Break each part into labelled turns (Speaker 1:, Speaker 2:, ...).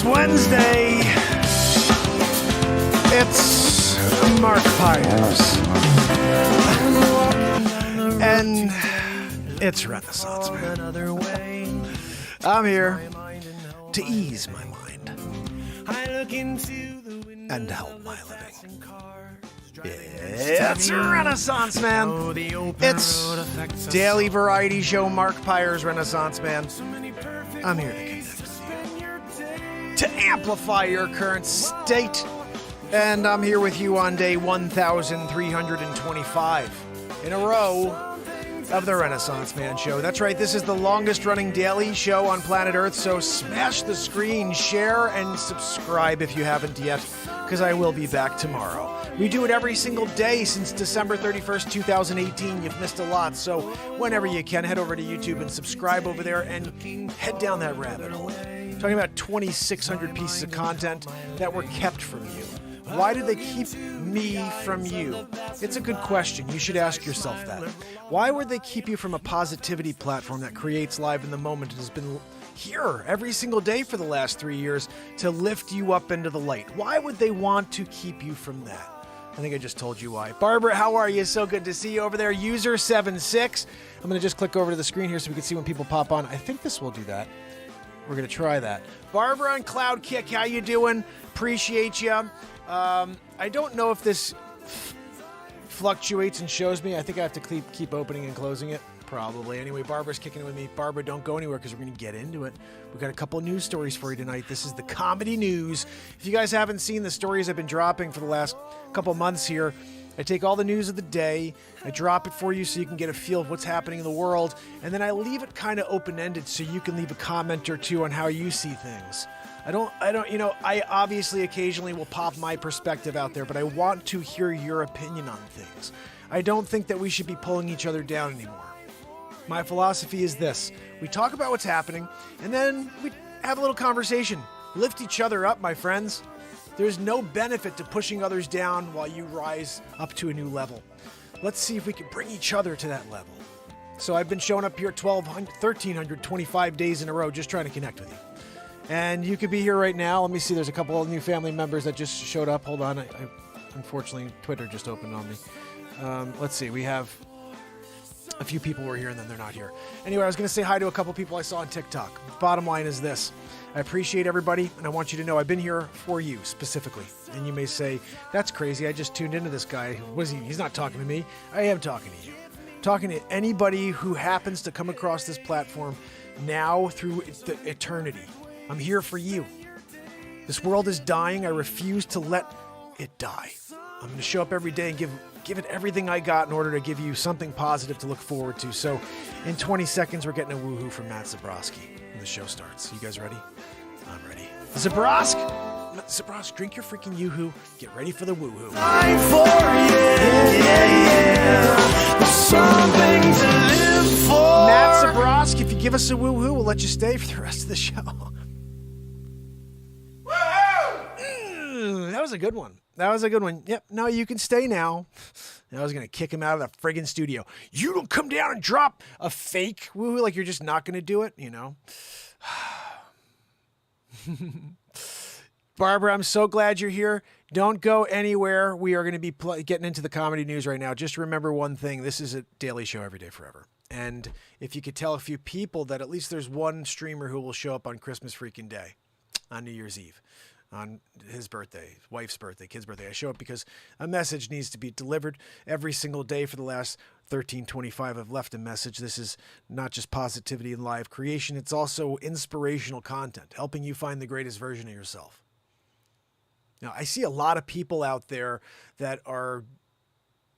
Speaker 1: Wednesday. It's Mark Pires. And it's Renaissance Man. I'm here to ease my mind and help my living. It's Renaissance Man. It's daily variety show Mark Pires Renaissance Man. I'm here to connect with you, to amplify your current state. And I'm here with you on day 1325 in a row of the Renaissance Man show. That's right, this is the longest running daily show on planet Earth, so smash the screen, share, and subscribe if you haven't yet, because I will be back tomorrow. We do it every single day since December 31st, 2018. You've missed a lot, so whenever you can, head over to YouTube and subscribe over there and head down that rabbit hole. Talking about 2,600 pieces of content that were kept from you. Why did they keep me from you? It's a good question. You should ask yourself that. Why would they keep you from a positivity platform that creates live in the moment and has been here every single day for the last 3 years to lift you up into the light? Why would they want to keep you from that? I think I just told you why. Barbara, how are you? So good to see you over there. User76. I'm going to just click over to the screen here so we can see when people pop on. I think this will do that. We're going to try that. Barbara and Cloud Kick, how you doing? Appreciate you. I don't know if this fluctuates and shows me. I think I have to keep opening and closing it. Probably. Anyway, Barbara's kicking it with me. Barbara, don't go anywhere because we're going to get into it. We've got a couple of news stories for you tonight. This is the comedy news. If you guys haven't seen the stories I've been dropping for the last couple months here, I take all the news of the day, I drop it for you so you can get a feel of what's happening in the world, and then I leave it kind of open-ended so you can leave a comment or two on how you see things. I obviously occasionally will pop my perspective out there, but I want to hear your opinion on things. I don't think that we should be pulling each other down anymore. My philosophy is this. We talk about what's happening, and then we have a little conversation. Lift each other up, my friends. There's no benefit to pushing others down while you rise up to a new level. Let's see if we can bring each other to that level. So I've been showing up here 1,325 days in a row just trying to connect with you. And you could be here right now. Let me see. There's a couple of new family members that just showed up. Hold on. Unfortunately, Twitter just opened on me. Let's see. We have a few people who are here and then they're not here. Anyway, I was going to say hi to a couple people I saw on TikTok. Bottom line is this. I appreciate everybody, and I want you to know I've been here for you specifically. And you may say, that's crazy. I just tuned into this guy. He's not talking to me. I am talking to you. Talking to anybody who happens to come across this platform now through the eternity. I'm here for you. This world is dying. I refuse to let it die. I'm going to show up every day and give it everything I got in order to give you something positive to look forward to. So in 20 seconds, we're getting a woohoo from Matt Zabrowski when the show starts. You guys ready? I'm ready. Zabrosk, drink your freaking yoo-hoo. Get ready for the woohoo. I'm for yeah. Something to live for. Matt Zabrowski, if you give us a woohoo, we'll let you stay for the rest of the show. That was a good one. Yep. No, you can stay now. I was going to kick him out of the friggin' studio. You don't come down and drop a fake woohoo like you're just not going to do it, you know. Barbara, I'm so glad you're here. Don't go anywhere. We are going to be getting into the comedy news right now. Just remember one thing. This is a daily show every day forever. And if you could tell a few people that at least there's one streamer who will show up on Christmas freaking Day, on New Year's Eve, on his birthday, his wife's birthday, kid's birthday. I show up because a message needs to be delivered every single day for the last 1325. I've left a message. This is not just positivity and live creation. It's also inspirational content, helping you find the greatest version of yourself. Now, I see a lot of people out there that are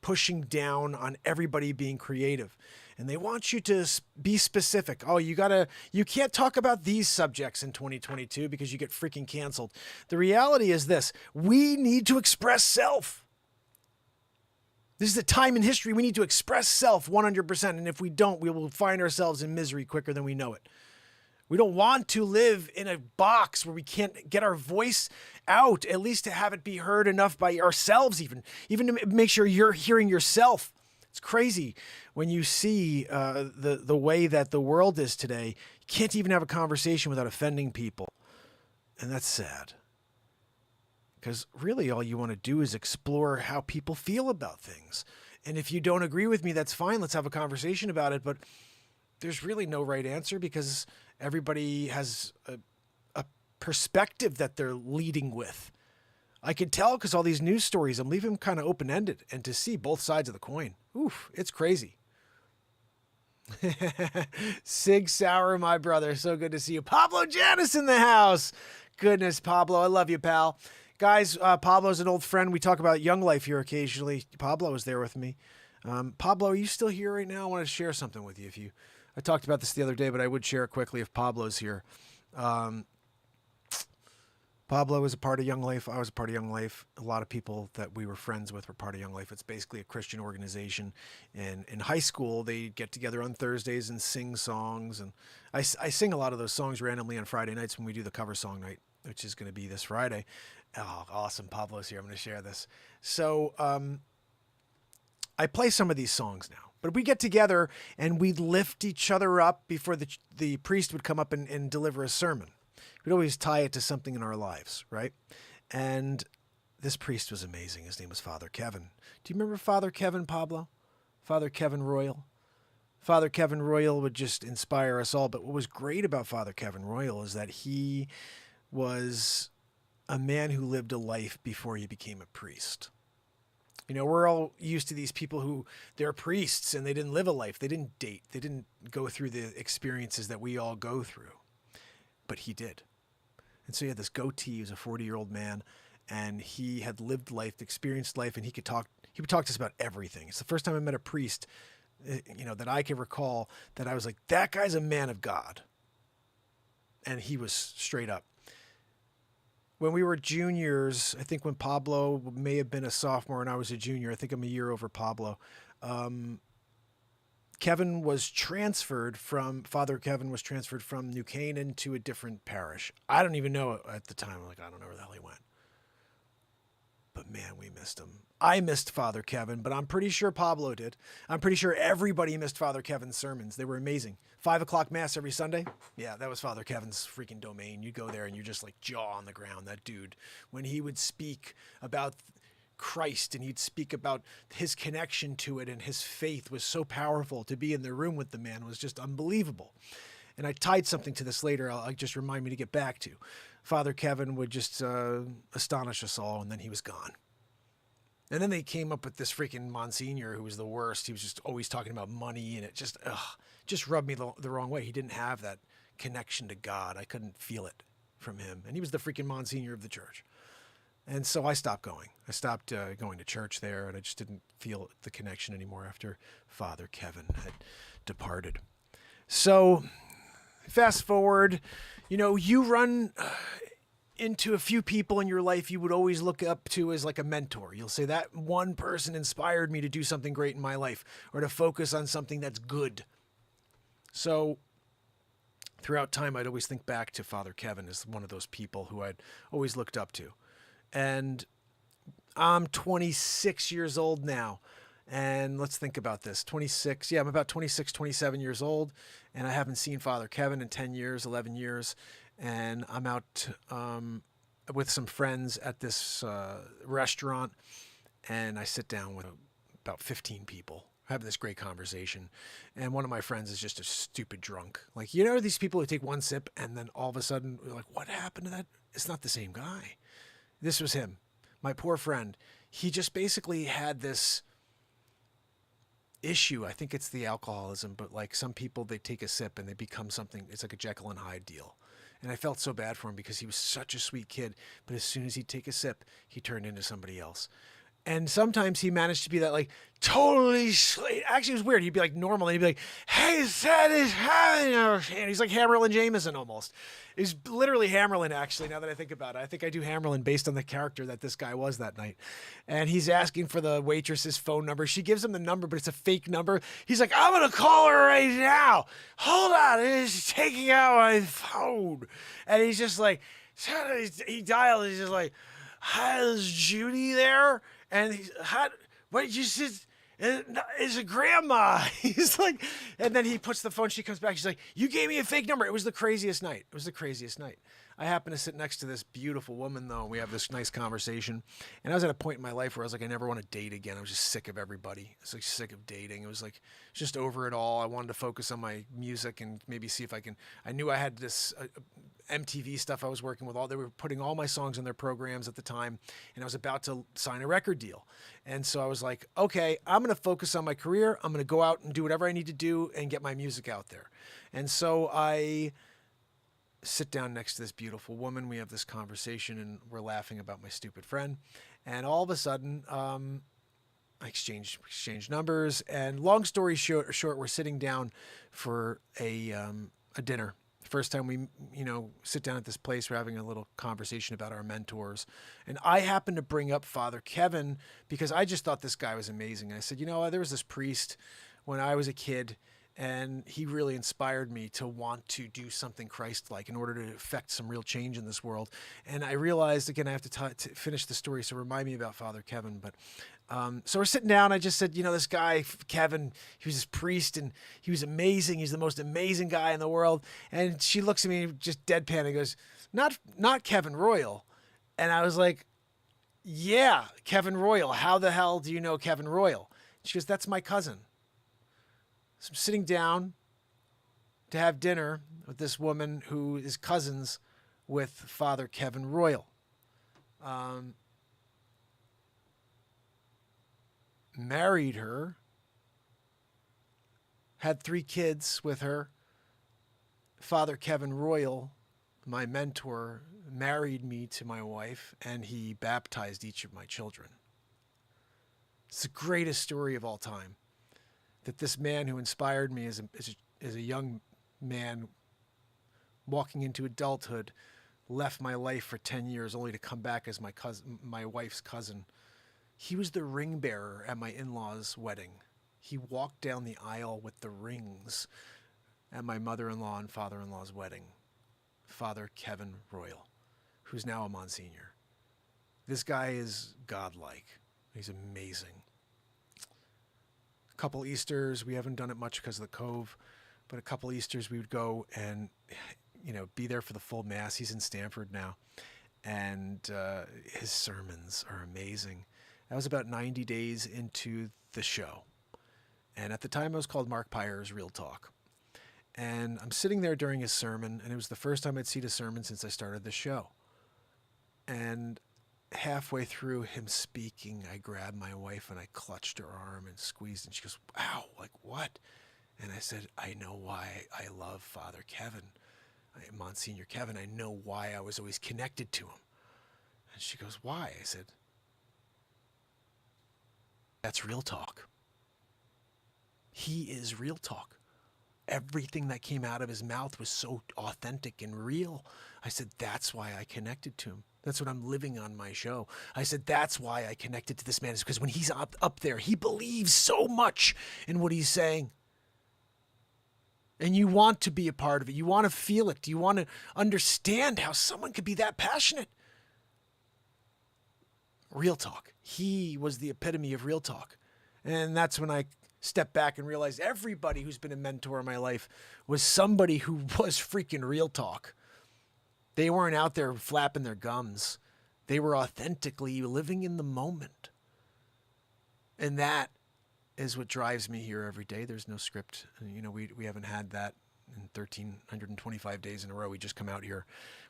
Speaker 1: pushing down on everybody being creative. And they want you to be specific. Oh, you can't talk about these subjects in 2022 because you get freaking canceled. The reality is this. We need to express self. This is a time in history we need to express self 100%. And if we don't, we will find ourselves in misery quicker than we know it. We don't want to live in a box where we can't get our voice out, at least to have it be heard enough by ourselves even to make sure you're hearing yourself. It's crazy when you see the way that the world is today. You can't even have a conversation without offending people. And that's sad. Because really all you want to do is explore how people feel about things. And if you don't agree with me, that's fine. Let's have a conversation about it. But there's really no right answer because everybody has a perspective that they're leading with. I can tell because all these news stories, I'm leaving them kind of open-ended, and to see both sides of the coin. Oof, it's crazy. Sig Sauer, my brother. So good to see you. Pablo Janis in the house. Goodness, Pablo. I love you, pal. Guys, Pablo's an old friend. We talk about Young Life here occasionally. Pablo is there with me. Pablo, are you still here right now? I want to share something with you. I talked about this the other day, but I would share it quickly if Pablo's here. Pablo was a part of Young Life. I was a part of Young Life. A lot of people that we were friends with were part of Young Life. It's basically a Christian organization. And in high school, they get together on Thursdays and sing songs. And I sing a lot of those songs randomly on Friday nights when we do the cover song night, which is going to be this Friday. Oh, awesome. Pablo's here. I'm going to share this. So I play some of these songs now. But we get together and we'd lift each other up before the priest would come up and deliver a sermon. We'd always tie it to something in our lives, right? And this priest was amazing. His name was Father Kevin. Do you remember Father Kevin, Pablo? Father Kevin Royal? Father Kevin Royal would just inspire us all. But what was great about Father Kevin Royal is that he was a man who lived a life before he became a priest. You know, we're all used to these people who they're priests and they didn't live a life. They didn't date. They didn't go through the experiences that we all go through. But he did. And so he had this goatee. He was a 40-year-old man, and he had lived life, experienced life, and he would talk to us about everything. It's the first time I met a priest, that I can recall that I was like, that guy's a man of God. And he was straight up. When we were juniors, I think when Pablo may have been a sophomore and I was a junior, I think I'm a year over Pablo, Father Kevin was transferred from New Canaan to a different parish. I don't even know at the time. I don't know where the hell he went. But man, we missed him. I missed Father Kevin, but I'm pretty sure Pablo did. I'm pretty sure everybody missed Father Kevin's sermons. They were amazing. 5:00 Mass every Sunday. Yeah, that was Father Kevin's freaking domain. You go there and you're just like jaw on the ground. That dude, when he would speak about Christ and he'd speak about his connection to it and his faith was so powerful. To be in the room with the man was just unbelievable. And I tied something to this later. I'll just remind me to get back to. Father Kevin would just astonish us all, and then he was gone. And then they came up with this freaking Monsignor who was the worst. He was just always talking about money, and it just rubbed me the wrong way. He didn't have that connection to God. I couldn't feel it from him. And he was the freaking Monsignor of the church. And so I stopped going. I stopped going to church there, and I just didn't feel the connection anymore after Father Kevin had departed. So fast forward, you run into a few people in your life you would always look up to as like a mentor. You'll say that one person inspired me to do something great in my life or to focus on something that's good. So throughout time, I'd always think back to Father Kevin as one of those people who I'd always looked up to. And I'm 26 years old now. And let's think about this. 26. Yeah, I'm about 26, 27 years old. And I haven't seen Father Kevin in 10 years, 11 years. And I'm out with some friends at this restaurant. And I sit down with about 15 people. Have this great conversation. And one of my friends is just a stupid drunk. Like, these people who take one sip and then all of a sudden, like, what happened to that? It's not the same guy. This was him, my poor friend. He just basically had this issue. I think it's the alcoholism, but like some people, they take a sip and they become something. It's like a Jekyll and Hyde deal. And I felt so bad for him because he was such a sweet kid. But as soon as he'd take a sip, he turned into somebody else. And sometimes he managed to be that like totally sweet. Actually, it was weird. He'd be like normal and he'd be like, hey, that is having a... And he's like Hammerlin Jameson almost. He's literally Hammerlin, actually, now that I think about it. I think I do Hammerlin based on the character that this guy was that night. And he's asking for the waitress's phone number. She gives him the number, but it's a fake number. He's like, I'm going to call her right now. Hold on. He's taking out my phone. And he's just like, he dialed. He's just like, hi, is Judy there? And he's, what you said, it's a grandma. He's like, and then he puts the phone, she comes back. She's like, you gave me a fake number. It was the craziest night. I happen to sit next to this beautiful woman, though. And we have this nice conversation. And I was at a point in my life where I was like, I never want to date again. I was just sick of everybody. I was like sick of dating. It was like just over it all. I wanted to focus on my music and maybe see if I can. I knew I had this MTV stuff I was working with. They were putting all my songs in their programs at the time, and I was about to sign a record deal. And so I was like, okay, I'm going to focus on my career. I'm going to go out and do whatever I need to do and get my music out there. And so I sit down next to this beautiful woman. We have this conversation, and we're laughing about my stupid friend. And all of a sudden, I exchange numbers. And long story short, we're sitting down for a dinner. First time we, sit down at this place, we're having a little conversation about our mentors. And I happened to bring up Father Kevin because I just thought this guy was amazing. And I said, there was this priest when I was a kid, and he really inspired me to want to do something Christ-like in order to affect some real change in this world. And I realized, again, I have to finish the story, so remind me about Father Kevin. But so we're sitting down. I just said, this guy, Kevin, he was this priest, and he was amazing. He's the most amazing guy in the world. And she looks at me just deadpan and goes, not Kevin Royal. And I was like, yeah, Kevin Royal. How the hell do you know Kevin Royal? She goes, that's my cousin. So I'm sitting down to have dinner with this woman who is cousins with Father Kevin Royal. Married her, had 3 kids with her. Father Kevin Royal, my mentor, married me to my wife, and he baptized each of my children. It's the greatest story of all time. That this man who inspired me as a young man walking into adulthood left my life for 10 years only to come back as my wife's cousin. He was the ring bearer at my in-laws' wedding. He walked down the aisle with the rings at my mother-in-law and father-in-law's wedding. Father Kevin Royal, who's now a Monsignor. This guy is godlike. He's amazing. Couple Easters, we haven't done it much because of the Cove, but a couple Easters we would go and be there for the full mass. He's in Stanford now, and his sermons are amazing. That was about 90 days into the show, and at the time it was called Mark Pires Real Talk. And I'm sitting there during his sermon, and it was the first time I'd seen a sermon since I started the show. And halfway through him speaking, I grabbed my wife and I clutched her arm and squeezed, and she goes, "Wow, like what?" And I said, "I know why I love Father Kevin, Monsignor Kevin. I know why I was always connected to him." And she goes, "Why?" I said, "That's real talk. He is real talk. Everything that came out of his mouth was so authentic and real." I said, "That's why I connected to him. That's what I'm living on my show." I said, "That's why I connected to this man, is because when he's up there, he believes so much in what he's saying. And you want to be a part of it. You want to feel it. You want to understand how someone could be that passionate." Real talk. He was the epitome of real talk. And that's when I stepped back and realized everybody who's been a mentor in my life was somebody who was freaking real talk. They weren't out there flapping their gums. They were authentically living in the moment. And that is what drives me here every day. There's no script. We haven't had that in 1,325 days in a row. We just come out here.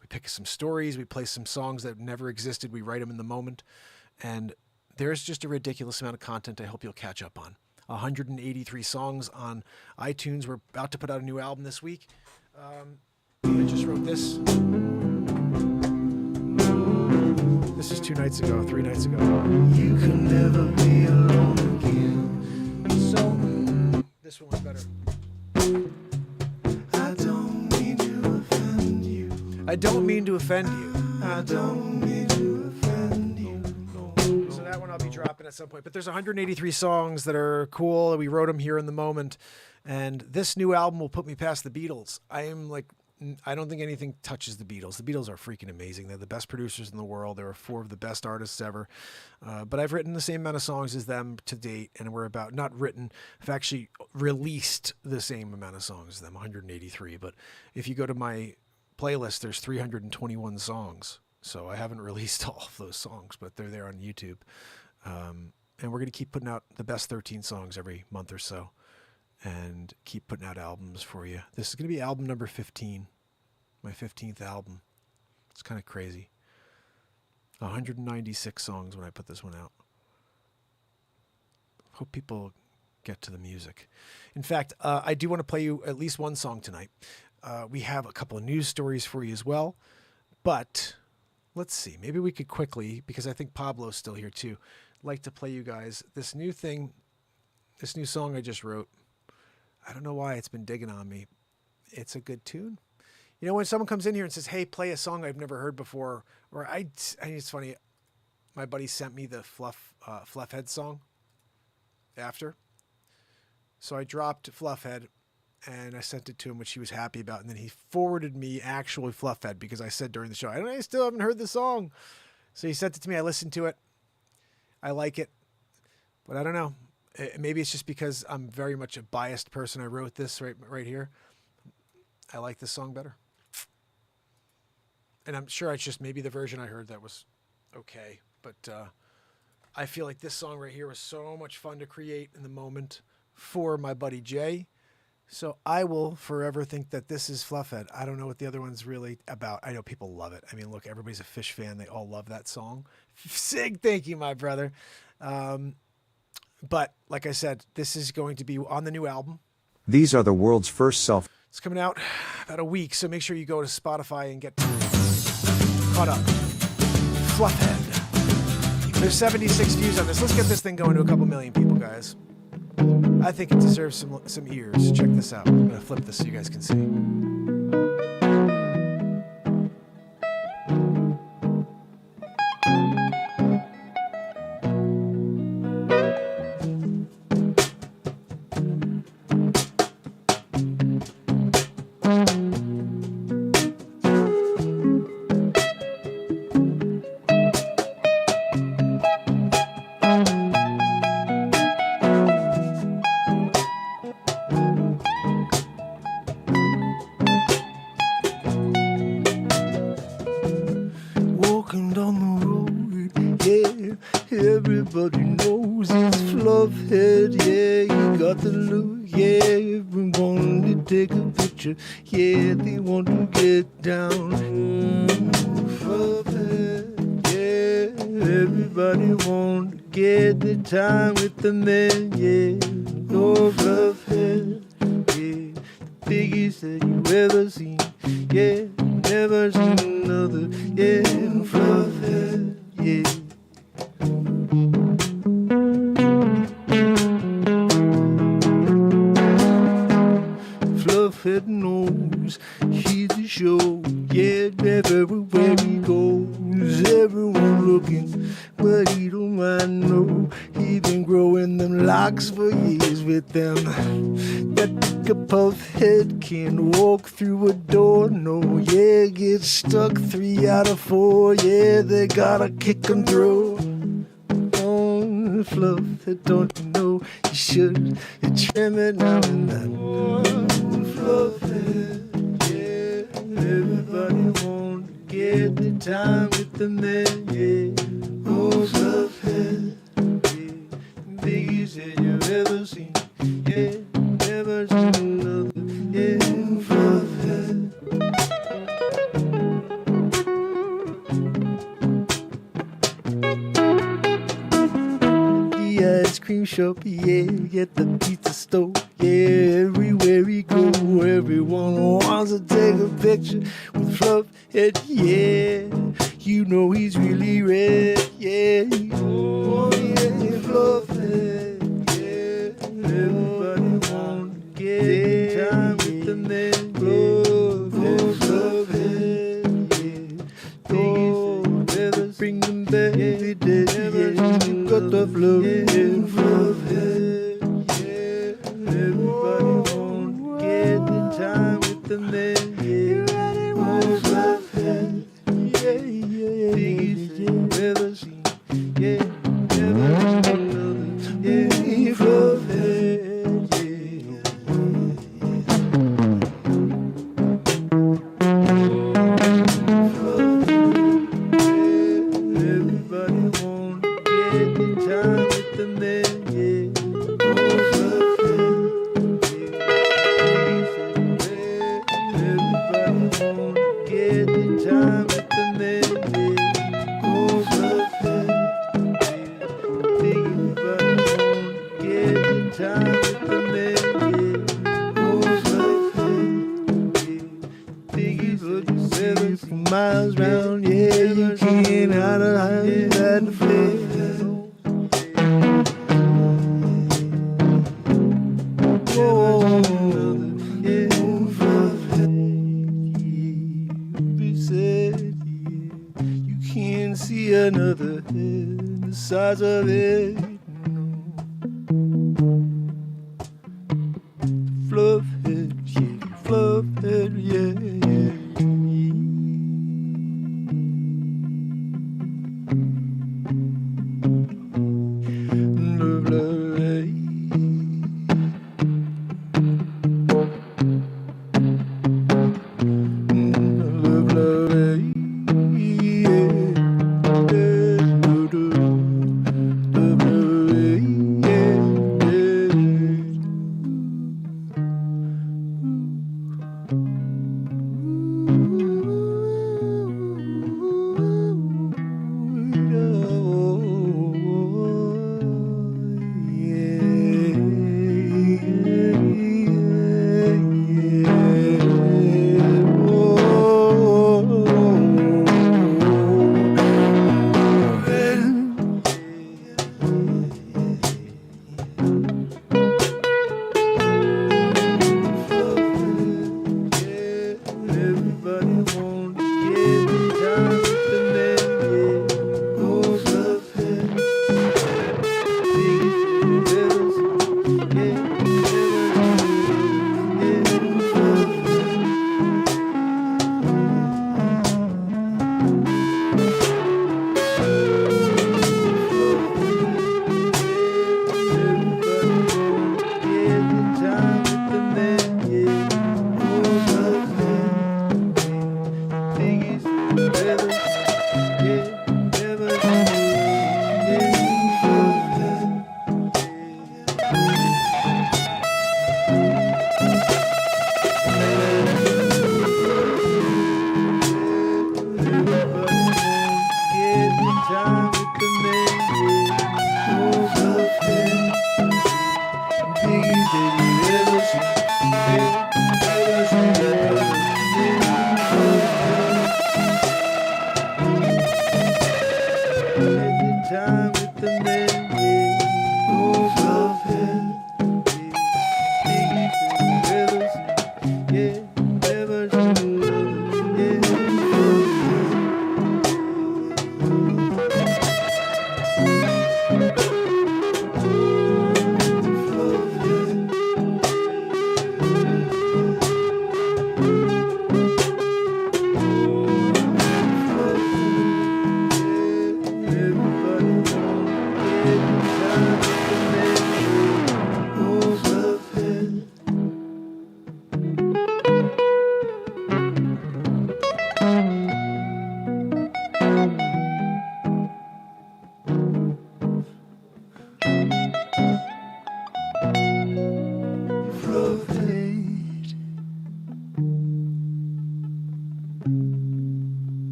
Speaker 1: We pick some stories. We play some songs that never existed. We write them in the moment. And there's just a ridiculous amount of content I hope you'll catch up on. 183 songs on iTunes. We're about to put out a new album this week. I just wrote this. This is 3 nights ago. You can never be alone again. So, this one was better. I don't mean to offend you. I don't mean to offend you. I don't mean to offend you. So that one I'll be dropping at some point. But there's 183 songs that are cool. We wrote them here in the moment. And this new album will put me past the Beatles. I don't think anything touches the Beatles. The Beatles are freaking amazing. They're the best producers in the world. There are 4 of the best artists ever. But I've written the same amount of songs as them to date, and I've actually released the same amount of songs as them, 183. But if you go to my playlist, there's 321 songs. So I haven't released all of those songs, but they're there on YouTube. And we're going to keep putting out the best 13 songs every month or so and keep putting out albums for you. This is going to be album number 15, my 15th album. It's kind of crazy. 196 songs when I put this one out. Hope people get to the music. In fact, I do want to play you at least one song tonight. We have a couple of news stories for you as well, but let's see. Maybe we could quickly, because I think Pablo's still here too, like to play you guys this new thing, this new song I just wrote. I don't know why it's been digging on me. It's a good tune. You know, when someone comes in here and says, hey, play a song I've never heard before, or I it's funny, my buddy sent me the Fluffhead song after. So I dropped Fluffhead and I sent it to him, which he was happy about. And then he forwarded me actually Fluffhead because I said during the show, I still haven't heard the song. So he sent it to me. I listened to it. I like it, but I don't know. Maybe it's just because I'm very much a biased person. I wrote this right here. I like this song better. And I'm sure it's just maybe the version I heard that was okay. But I feel like this song right here was so much fun to create in the moment for my buddy Jay. So I will forever think that this is Fluffhead. I don't know what the other one's really about. I know people love it. I mean, look, everybody's a Fish fan. They all love that song. Sig, thank you, my brother. But like I said, this is going to be on the new album.
Speaker 2: These are the world's first
Speaker 1: It's coming out about a week, so make sure you go to Spotify and get caught up. Fluffhead. There's 76 views on this. Let's get this thing going to a couple million people, guys. I think it deserves some ears. Check this out. I'm going to flip this so you guys can see.
Speaker 3: Everybody knows it's Fluffhead, yeah, he got the look, yeah, everyone to take a picture, yeah, they want to get down. Fluffhead, yeah, everybody want to get the time with the man, yeah, oh, Fluffhead, yeah, the biggest that you ever seen, yeah, never seen another, yeah, Fluffhead, yeah. Fluffhead knows he's the show, yeah, everywhere he goes, everyone looking, but he don't mind, no, he been growing them locks for years with them. That big a puff head can't walk through a door, no, yeah, get stuck 3 out of 4, yeah, they gotta kick him through. Fluffhead, don't you know you should trim it now and then. Fluffhead, yeah, everybody want to get the time with the man, yeah. Oh, Fluffhead, yeah, biggest that you've ever seen, yeah, never seen another, yeah, Fluffhead. Ice cream shop, yeah, at the pizza store, yeah, everywhere he go, everyone wants to take a picture with Fluffhead, yeah, you know he's really red, yeah, oh yeah, Fluffhead, yeah, everybody want to get time with the man, Fluffhead, Fluffhead, yeah, oh, never bring them back every day, yeah, you got the flow, yeah. Fluffhead, yeah, everybody want to get the time with the man, yeah, oh, Fluffhead, yeah, yeah, biggest you've ever seen, yeah, never seen another, yeah, Fluffhead, yeah. the man, yeah. Everybody wanna get the time with the man, yeah. Oh, Fluffhead, yeah. Everybody wanna get the time with the man, yeah. Oh, Fluffhead, yeah. Biggie put the 7 miles round, yeah. You can't out of that flip. See another head the size of it. Fluff head, yeah, fluff head, yeah, yeah. Love, love, hey. Love, love, hey.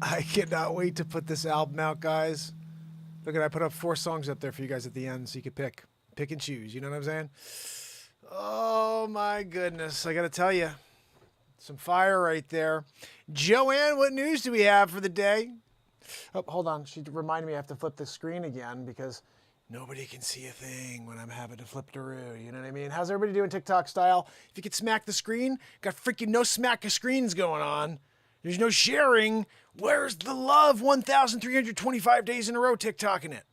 Speaker 1: I cannot wait to put this album out, guys. Look at, I put up 4 songs up there for you guys at the end, so you could pick and choose. You know what I'm saying? Oh my goodness! I got to tell you, some fire right there. Joanne, what news do we have for the day? Oh, hold on. She reminded me I have to flip the screen again because nobody can see a thing when I'm having to flip through. You know what I mean? How's everybody doing TikTok style? If you could smack the screen, got freaking no smack of screens going on. There's no sharing. Where's the love? 1,325 days in a row TikToking it.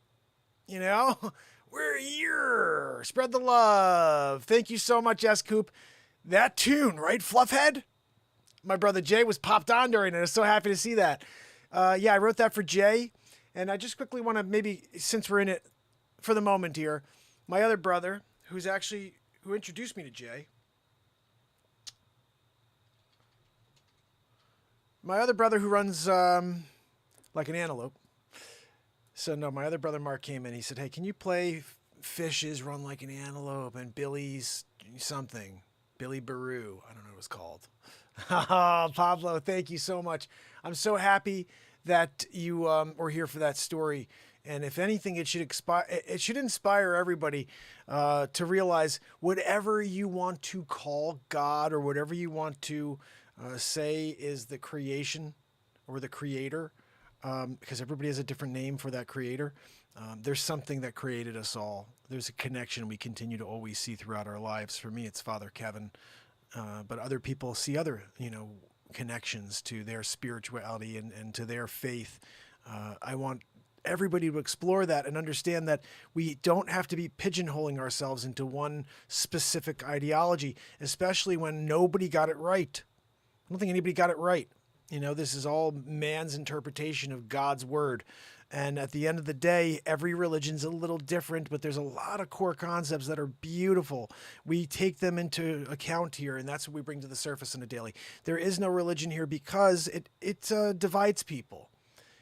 Speaker 1: You know? We're here. Spread the love. Thank you so much, S. Coop. That tune, right, Fluffhead? My brother Jay was popped on during it. I was so happy to see that. Yeah, I wrote that for Jay. And I just quickly want to maybe, since we're in it for the moment here, my other brother, who introduced me to Jay, my other brother who runs like an antelope. So no, my other brother Mark came in. He said, "Hey, can you play Fishes Run Like an Antelope and Billy's something, Billy Baru? I don't know what it's called." Oh, Pablo, thank you so much. I'm so happy that you were here for that story. And if anything, it should inspire everybody to realize whatever you want to call God or whatever you want to say is the creation or the creator, because everybody has a different name for that creator. There's something that created us all. There's a connection we continue to always see throughout our lives. For me, it's Father Kevin, but other people see other, connections to their spirituality and to their faith. I want everybody to explore that and understand that we don't have to be pigeonholing ourselves into one specific ideology, especially when nobody got it right. I don't think anybody got it right. This is all man's interpretation of God's word. And at the end of the day, every religion's a little different, but there's a lot of core concepts that are beautiful. We take them into account here, and that's what we bring to the surface on a daily. There is no religion here because it divides people.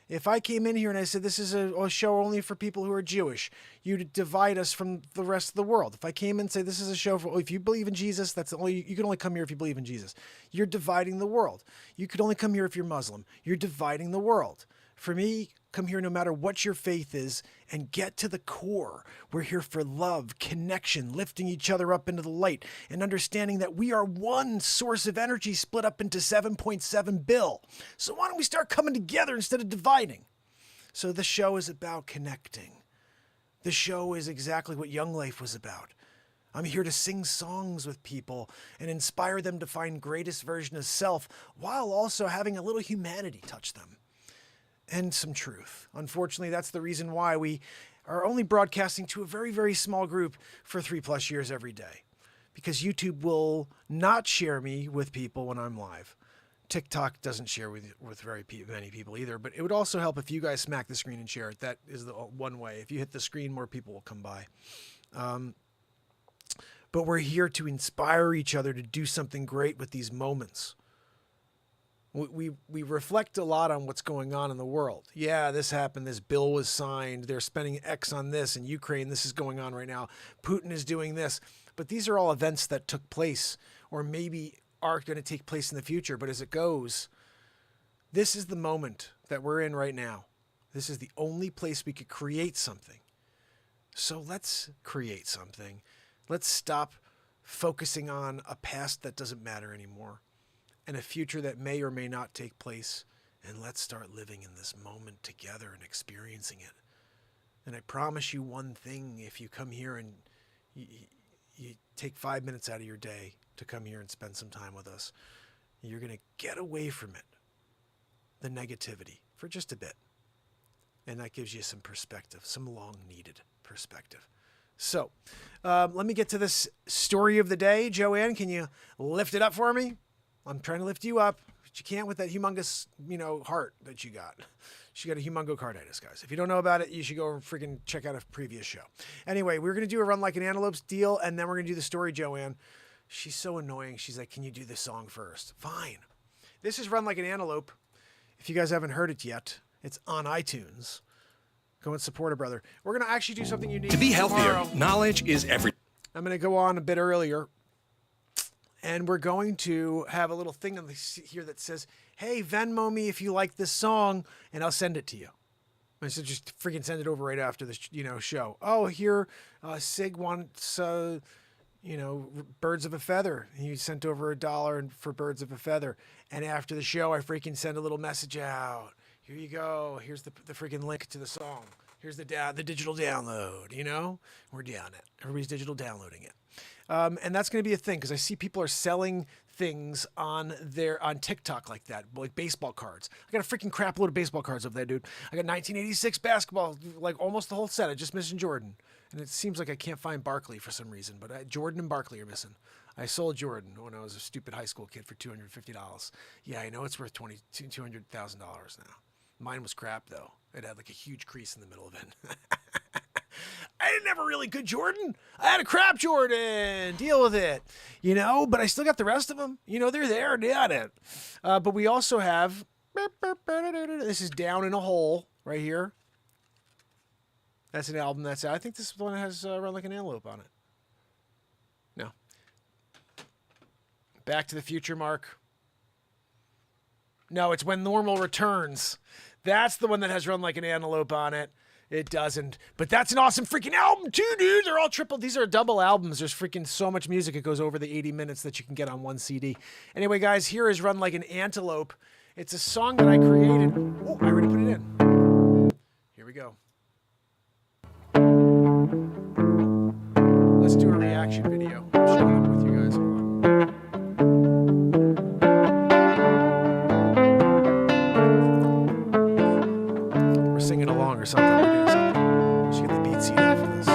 Speaker 1: If I came in here and I said, this is a show only for people who are Jewish, you'd divide us from the rest of the world. If I came in and say, this is a show for, if you believe in Jesus, you can only come here if you believe in Jesus. You're dividing the world. You could only come here if you're Muslim. You're dividing the world. For me, come here no matter what your faith is and get to the core. We're here for love, connection, lifting each other up into the light, and understanding that we are one source of energy split up into 7.7 bill. So why don't we start coming together instead of dividing? So the show is about connecting. The show is exactly what Young Life was about. I'm here to sing songs with people and inspire them to find greatest version of self while also having a little humanity touch them. And some truth. Unfortunately, that's the reason why we are only broadcasting to a very, very small group for 3+ years every day. Because YouTube will not share me with people when I'm live. TikTok doesn't share with very many people either, but it would also help if you guys smack the screen and share it. That is the one way. If you hit the screen, more people will come by. But we're here to inspire each other to do something great with these moments. We reflect a lot on what's going on in the world. Yeah, this happened. This bill was signed. They're spending X on this in Ukraine. This is going on right now. Putin is doing this. But these are all events that took place or maybe are going to take place in the future. But as it goes, this is the moment that we're in right now. This is the only place we could create something. So let's create something. Let's stop focusing on a past that doesn't matter anymore and a future that may or may not take place. And let's start living in this moment together and experiencing it. And I promise you one thing, if you come here and you take 5 minutes out of your day to come here and spend some time with us, you're going to get away from it, the negativity, for just a bit. And that gives you some perspective, some long-needed perspective. So let me get to this story of the day. Joanne, can you lift it up for me? I'm trying to lift you up, but you can't with that humongous, heart that you got. She got a humongocarditis, guys. If you don't know about it, you should go and freaking check out a previous show. Anyway, we're going to do a Run Like an Antelope's deal, and then we're going to do the story, Joanne. She's so annoying. She's like, can you do this song first? Fine. This is Run Like an Antelope. If you guys haven't heard it yet, it's on iTunes. Go and support a brother. We're going to actually do something unique.
Speaker 4: To be healthier,
Speaker 1: tomorrow.
Speaker 4: knowledge is everything.
Speaker 1: I'm going to go on a bit earlier. And we're going to have a little thing here that says, hey, Venmo me if you like this song, and I'll send it to you. I said, just freaking send it over right after this, show. Oh, here, Sig wants, Birds of a Feather. He sent over $1 for Birds of a Feather. And after the show, I freaking send a little message out. Here you go. Here's the freaking link to the song. Here's the digital download, We're down it. Everybody's digital downloading it. And that's going to be a thing because I see people are selling things on TikTok like that, like baseball cards. I got a freaking crap load of baseball cards over there, dude. I got 1986 basketball, like almost the whole set. I just missing Jordan. And it seems like I can't find Barkley for some reason, but Jordan and Barkley are missing. I sold Jordan when I was a stupid high school kid for $250. Yeah, I know it's worth $200,000 now. Mine was crap, though. It had like a huge crease in the middle of it. I didn't have a really good Jordan. I had a crap Jordan. Deal with it. But I still got the rest of them. They're there. They got it. But we also have This is Down in a Hole right here. That's an album that's out. I think this one has Run Like an Antelope on it. No. Back to the Future, Mark. No, it's When Normal Returns. That's the one that has Run Like an Antelope on it. It doesn't. But that's an awesome freaking album too, dude. They're all triple. These are double albums. There's freaking so much music. It goes over the 80 minutes that you can get on one CD. Anyway, guys, here is Run Like an Antelope. It's a song that I created. Oh, I already put it in. Here we go. Let's do a reaction video. I'm showing up with you guys. Hold on. We're singing along or something. We're doing something. Should get the beat seat out for this.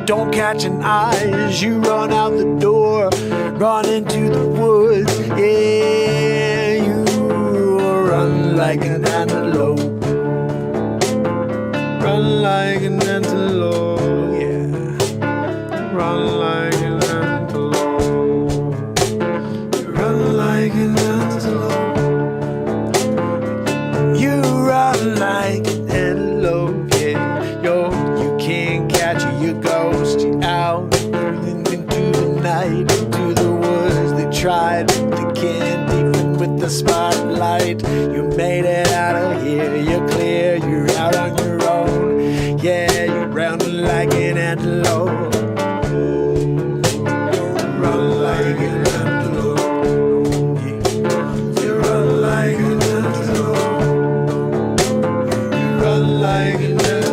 Speaker 1: Don't catch an eye as you run out the door, run into the woods. Yeah, you run like an antelope, run like an antelope. Yeah, run like an antelope, run like an antelope. You run like an antelope. Yeah, you can't catch it. You ghost you out into the night, into the woods. They tried, but they can't even with the spotlight. You made it out of here, you're clear, you're out on your own. Yeah, you're running like an antelope. Run like an antelope. You run like an antelope. You run like an antelope.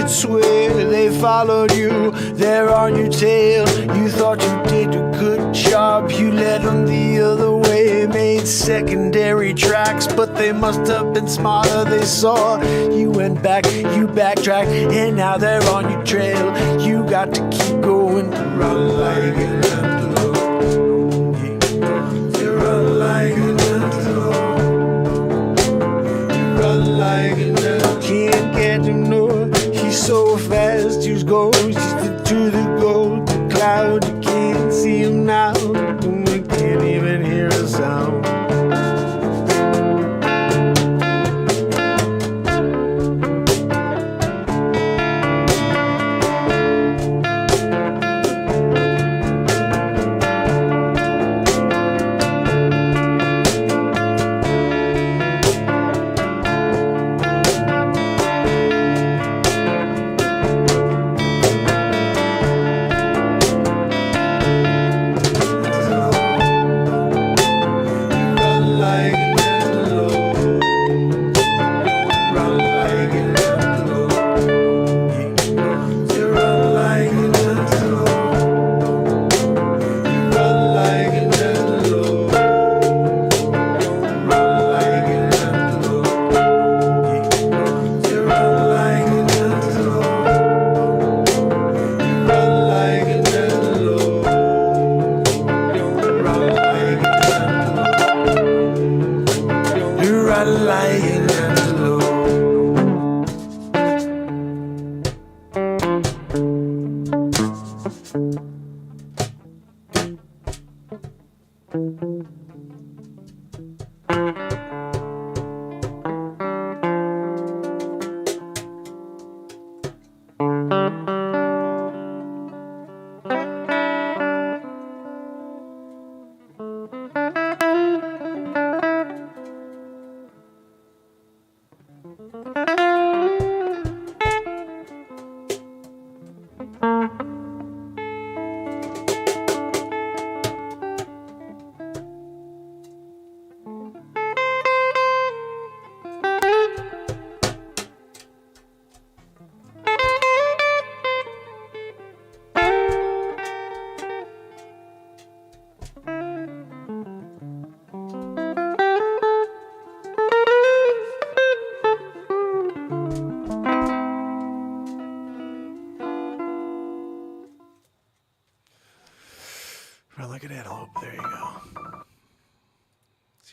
Speaker 1: Swear they followed you, they're on your tail. You thought you did a good job, you led them the other way, made secondary tracks, but they must have been smarter. They saw you went back, you backtracked, and now they're on your trail. You got to keep going, run like an antelope. You run like an antelope. You run like an antelope. Can't get him north. So fast, you go to the gold, the cloud. You can't see him now, you can't even hear a sound.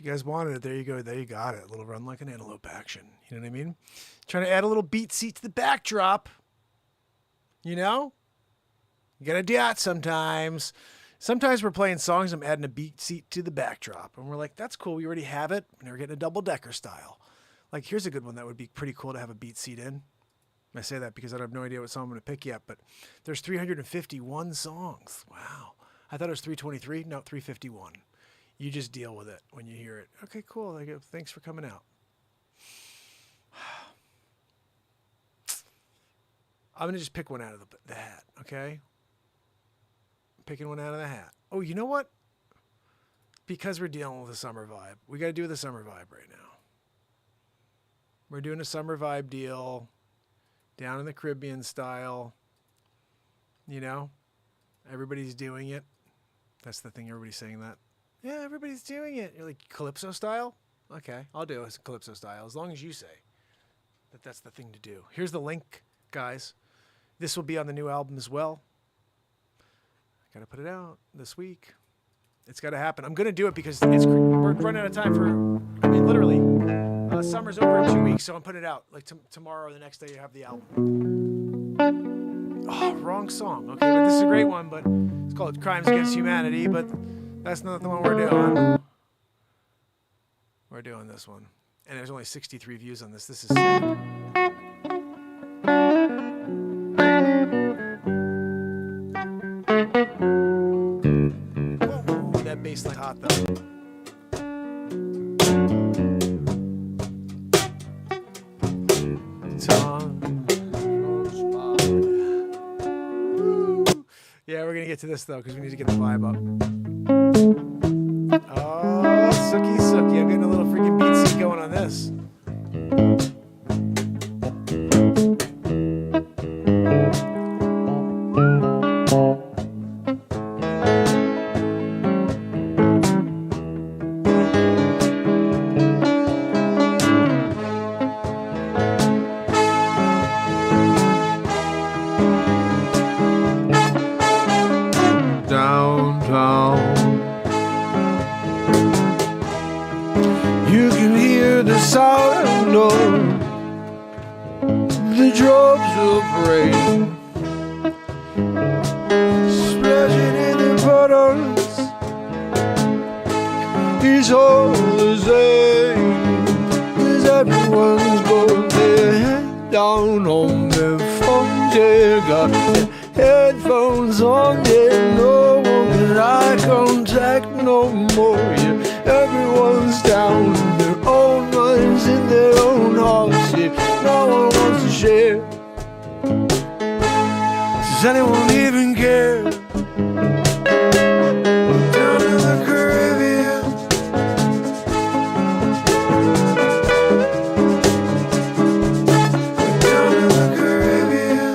Speaker 1: you guys wanted it, there you go. There you got it. A little Run Like an Antelope action. You know what I mean? Trying to add a little beat seat to the backdrop. You know? You gotta do that sometimes. Sometimes we're playing songs, I'm adding a beat seat to the backdrop. And we're like, that's cool. We already have it. And we're getting a double-decker style. Like, here's a good one that would be pretty cool to have a beat seat in. I say that because I have no idea what song I'm going to pick yet. But there's 351 songs. Wow. I thought it was 323. No, 351. You just deal with it when you hear it. Okay, cool. I go, thanks for coming out. I'm going to just pick one out of the hat, okay? Picking one out of the hat. Oh, you know what? Because we're dealing with a summer vibe, we got to do the summer vibe right now. We're doing a summer vibe deal down in the Caribbean style. You know, everybody's doing it. That's the thing. Everybody's saying that. Yeah, everybody's doing it. You're like, Calypso style? Okay, I'll do it Calypso style as long as you say that that's the thing to do. Here's the link, guys. This will be on the new album as well. Got to put it out this week. It's got to happen. I'm going to do it because we're running out of time for, I mean, literally, summer's over in 2 weeks, so I'm putting it out. Like tomorrow or the next day you have the album. Oh, wrong song. Okay, but this is a great one, but it's called Crimes Against Humanity, but that's not the one we're doing. We're doing this one. And there's only 63 views on this. This is sad. That bass line hot though. Yeah, we're gonna get to this though because we need to get the vibe up. Oh, Sookie Sookie. I'm getting a little freaking beat seat going on this.
Speaker 3: You can hear the sound of the drops of rain splashing in the puddles. It's all the same, 'cause everyone's got their head down on their phones. They got their headphones on, yeah, no one can eye contact no more, yeah. Everyone's down in their own minds, in their own hearts, yeah. No one wants to share. Does anyone even care? Down in the Caribbean, down in the Caribbean.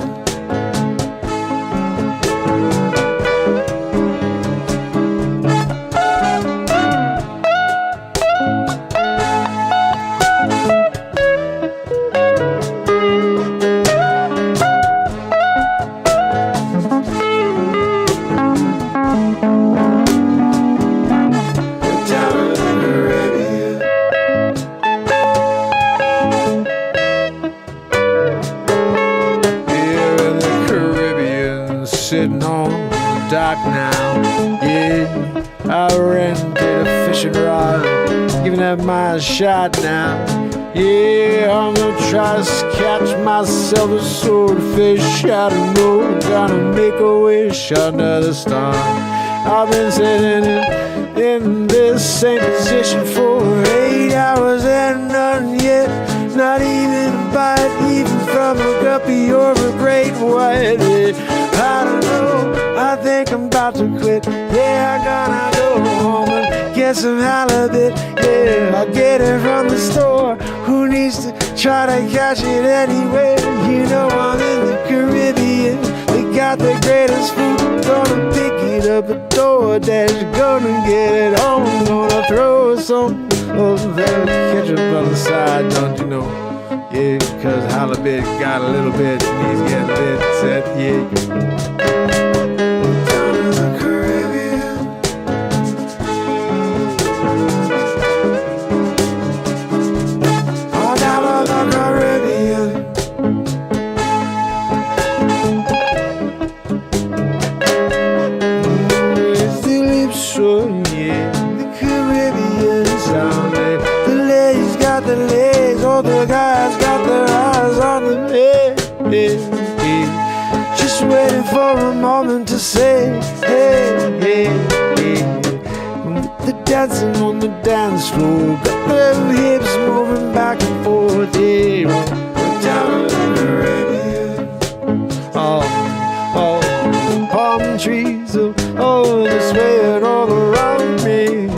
Speaker 3: Sitting on the dock now, yeah. I rented a fishing rod, giving that my shot now. Yeah, I'm gonna try to catch myself a swordfish. I don't know, gonna make a wish under the star. I've been sitting in this same position for 8 hours and none yet. Not even a bite, even from a guppy or a great white. I don't know, I think I'm about to quit. Yeah, I'm gonna go home and get some halibut. Yeah, I'll get it from the store. Who needs to try to catch it anyway? You know I'm in the Caribbean. They got the greatest food. Gonna pick it up at DoorDash. Gonna get it home. Gonna throw some of that ketchup on the side, don't you know? Yeah, 'cause halibut got a little bit, and he's getting a bit set, yeah. Down in the Caribbean, the legs, all the guys got their eyes on the head. Just waiting for a moment to say, hey, hey, hey. The dancing on the dance floor, got their hips moving back and forth, yeah. Down in the Caribbean. Oh, palm trees, oh, they're swaying all around me.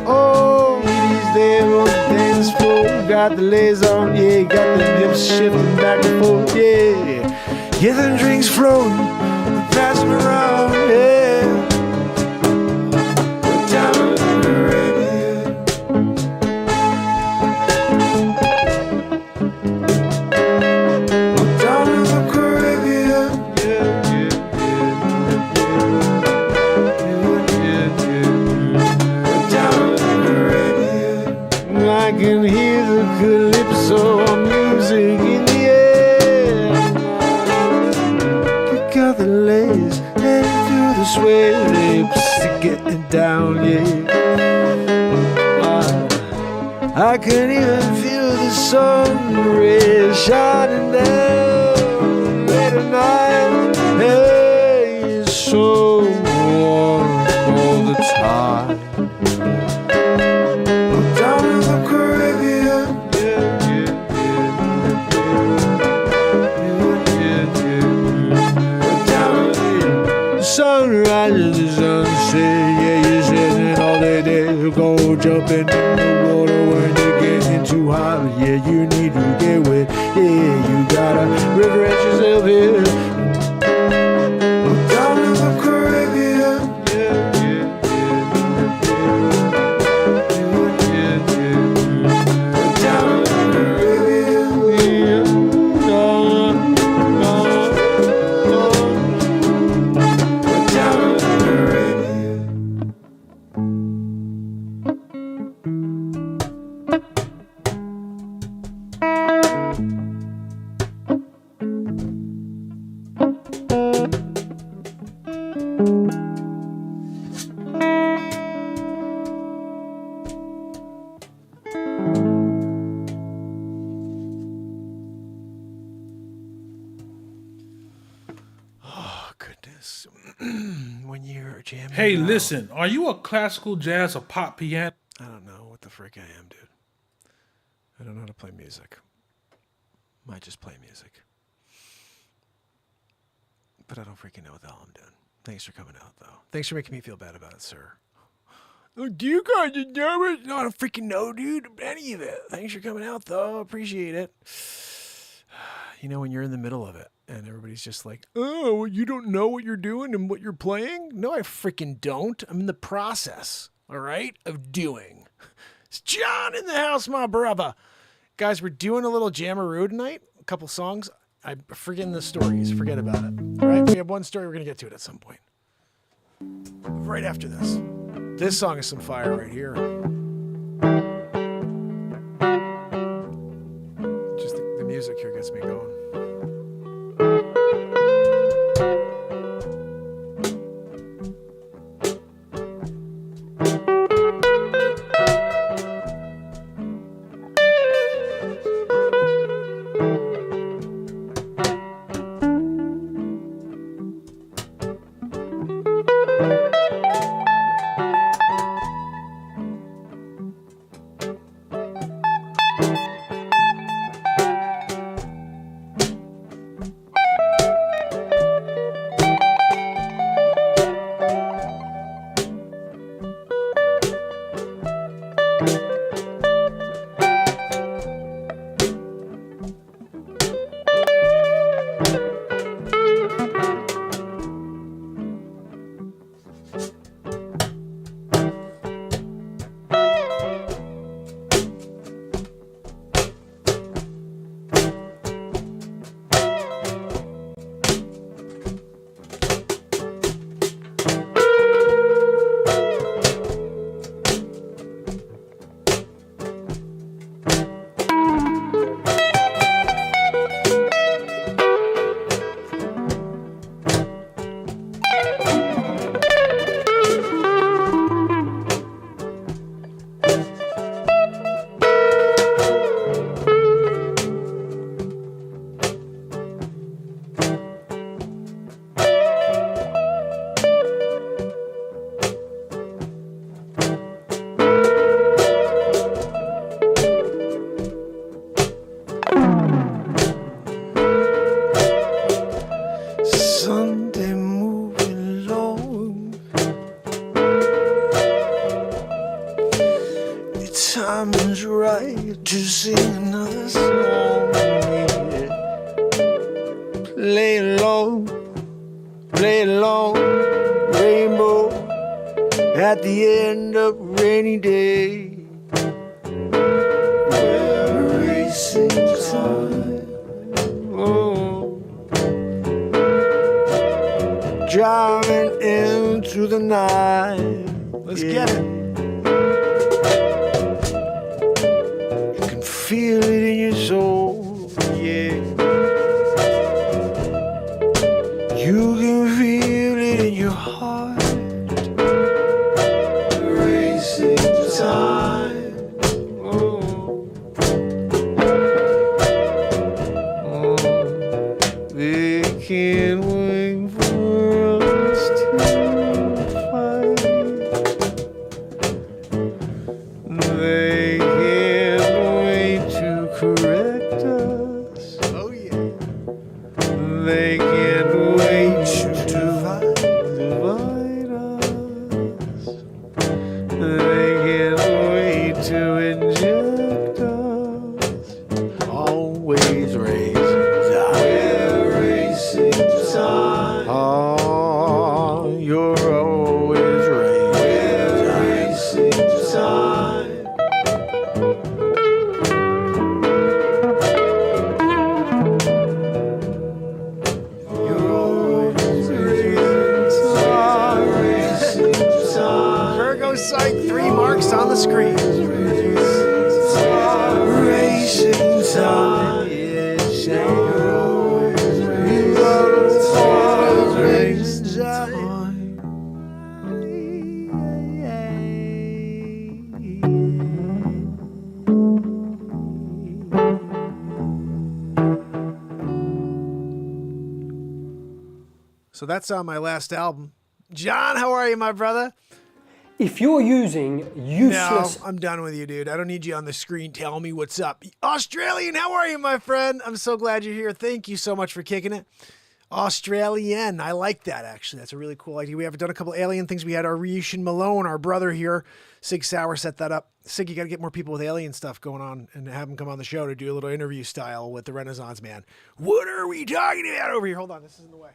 Speaker 3: Oh, ladies there on the dance floor, got the lace on, yeah, got them hips shifting back and forth, yeah. Yeah, them drinks flowing, passing around, yeah. Down in the Caribbean. Down in the Caribbean. Yeah, yeah, yeah. Down in the Caribbean. I can hear the calypso music in the air. Kick out the lace and do the sway lips to get it down, yeah. I can even feel the sun rays shining down late at night. Hey, it's so warm all the time. Down in the Caribbean, yeah, yeah, yeah. Down in the sunrise, the sunset, yeah, you're sitting all day there. Go jumping in the water when you're getting too hot. Yeah, you need to get wet. Yeah, you gotta refresh yourself here. Down in the Caribbean. Yeah, yeah, yeah, yeah. Down in the Caribbean. Yeah. Down in the Caribbean.
Speaker 1: Oh, goodness. When you're jamming.
Speaker 4: Hey,
Speaker 1: out-
Speaker 4: listen, are you a classical jazz or pop piano?
Speaker 1: I don't know what the frick I am, dude. I don't know how to play music. Might just play music. But I don't freaking know what the hell I'm doing. Thanks for coming out, though. Thanks for making me feel bad about it, sir. Oh, do you guys know it? No, I don't freaking know, dude. Any of it. Thanks for coming out, though. Appreciate it. You know, when you're in the middle of it and everybody's just like, oh, well, you don't know what you're doing and what you're playing? No, I freaking don't. I'm in the process, all right, of doing. It's John in the house, my brother. Guys, we're doing a little jammeroo tonight. A couple songs. I'm forgetting the stories. Forget about it. All right, we have one story. We're going to get to it at some point. Right after this. This song is some fire right here. Just the music here gets me going.
Speaker 3: to sing another song. Yeah. Play along, rainbow at the end of a rainy day. We're racing time. Oh. Driving into the night.
Speaker 1: Let's get it.
Speaker 3: You can feel it in your soul, yeah. You can feel it in your heart. Racing time. Oh. Oh. They can't wait for us to fight. They can't wait to correct us.
Speaker 1: Oh, yeah.
Speaker 3: They can't wait to divide us. They can't wait to inject us. Always racing time. We're racing time. Oh, you're always racing time. You're always racing time.
Speaker 1: Virgo Psych, 3 marks on the screen.
Speaker 3: Racing time. Yes, you're always racing
Speaker 1: So that's on my last album. John, how are you, my brother?
Speaker 5: If you're using
Speaker 1: No,
Speaker 5: useless
Speaker 1: I'm done with you, dude. I don't need you on the screen telling me what's up. Australian, how are you, my friend? I'm so glad you're here. Thank you so much for kicking it. Australian, I like that, actually. That's a really cool idea. We have done a couple alien things. We had our Riishan Malone, our brother here. Sig Sauer set that up. Sig, you got to get more people with alien stuff going on and have them come on the show to do a little interview style with the Renaissance Man. What are we talking about over here? Hold on, this is in the way.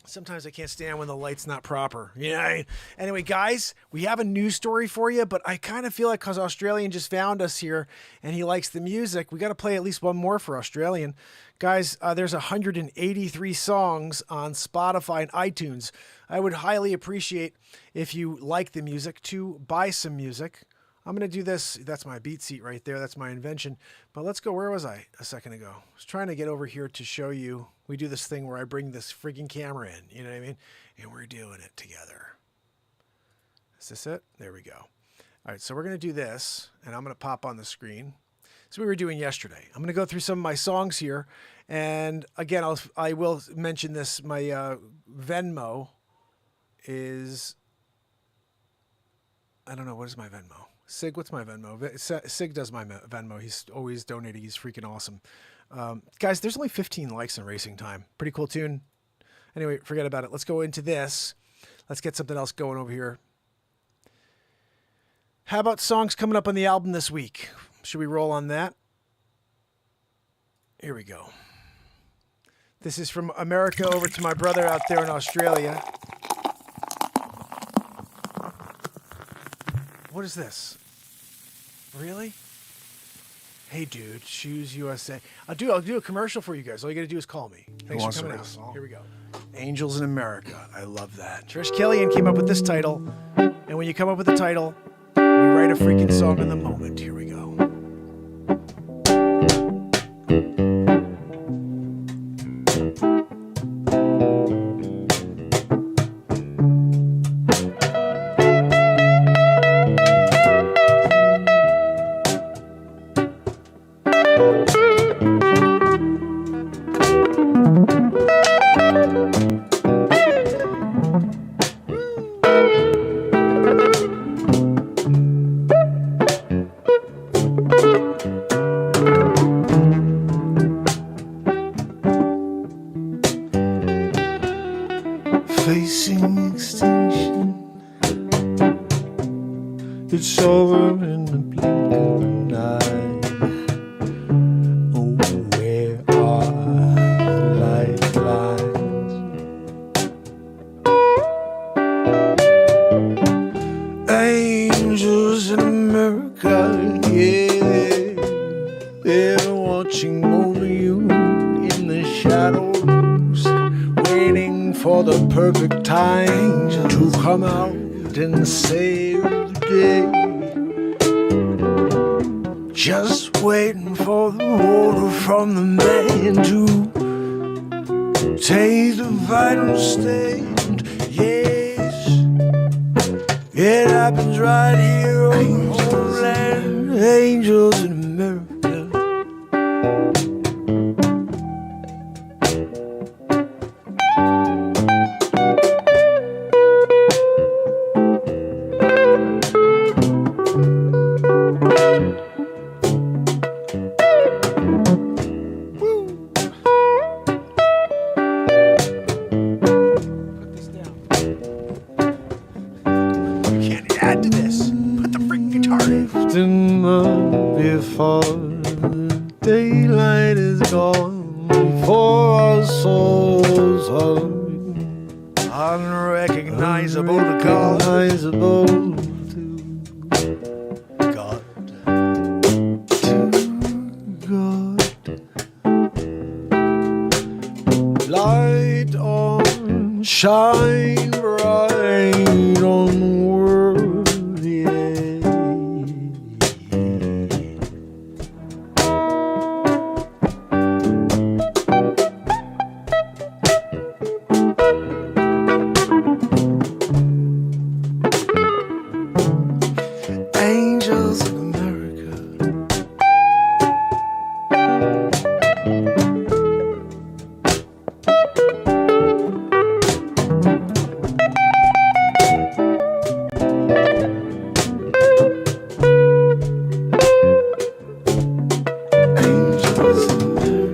Speaker 1: Sometimes I can't stand when the light's not proper. Yeah. Anyway, guys, we have a news story for you, but I kind of feel like because Australian just found us here and he likes the music, we got to play at least one more for Australian. Guys, there's 183 songs on Spotify and iTunes. I would highly appreciate if you like the music to buy some music. I'm going to do this. That's my beat seat right there. That's my invention. But let's go. Where was I a second ago? I was trying to get over here to show you. We do this thing where I bring this freaking camera in. You know what I mean? And we're doing it together. Is this it? There we go. All right. So we're going to do this. And I'm going to pop on the screen. So we were doing yesterday. I'm going to go through some of my songs here. And again, I will mention this. My Venmo is... I don't know. What is my Venmo? Sig, what's my Venmo? Sig does my Venmo. He's always donating. He's freaking awesome. Guys, there's only 15 likes in Racing Time. Pretty cool tune. Anyway, forget about it. Let's go into this. Let's get something else going over here. How about songs coming up on the album this week? Should we roll on that? Here we go. This is from America over to my brother out there in Australia. What is this? Really? Hey, dude, Shoes USA. I'll do a commercial for you guys. All you got to do is call me. Thanks for coming out. Here we go. Angels in America. I love that. Trish Killian came up with this title. And when you come up with a title, we write a freaking song in the moment. Here we go.
Speaker 3: It's over in the blink of an eye. Oh, where are the lifelines? Angels in America, yeah, they're watching over you in the shadows, waiting for the perfect time to come out and save the day. Just waiting for the order from the man to take the vital stand. Yes, it happens right here on the homeland. Angels in America. Before the daylight is gone, before our souls are unrecognizable to God, light on, shine bright on the world, yeah. Angels of America. Angels of America.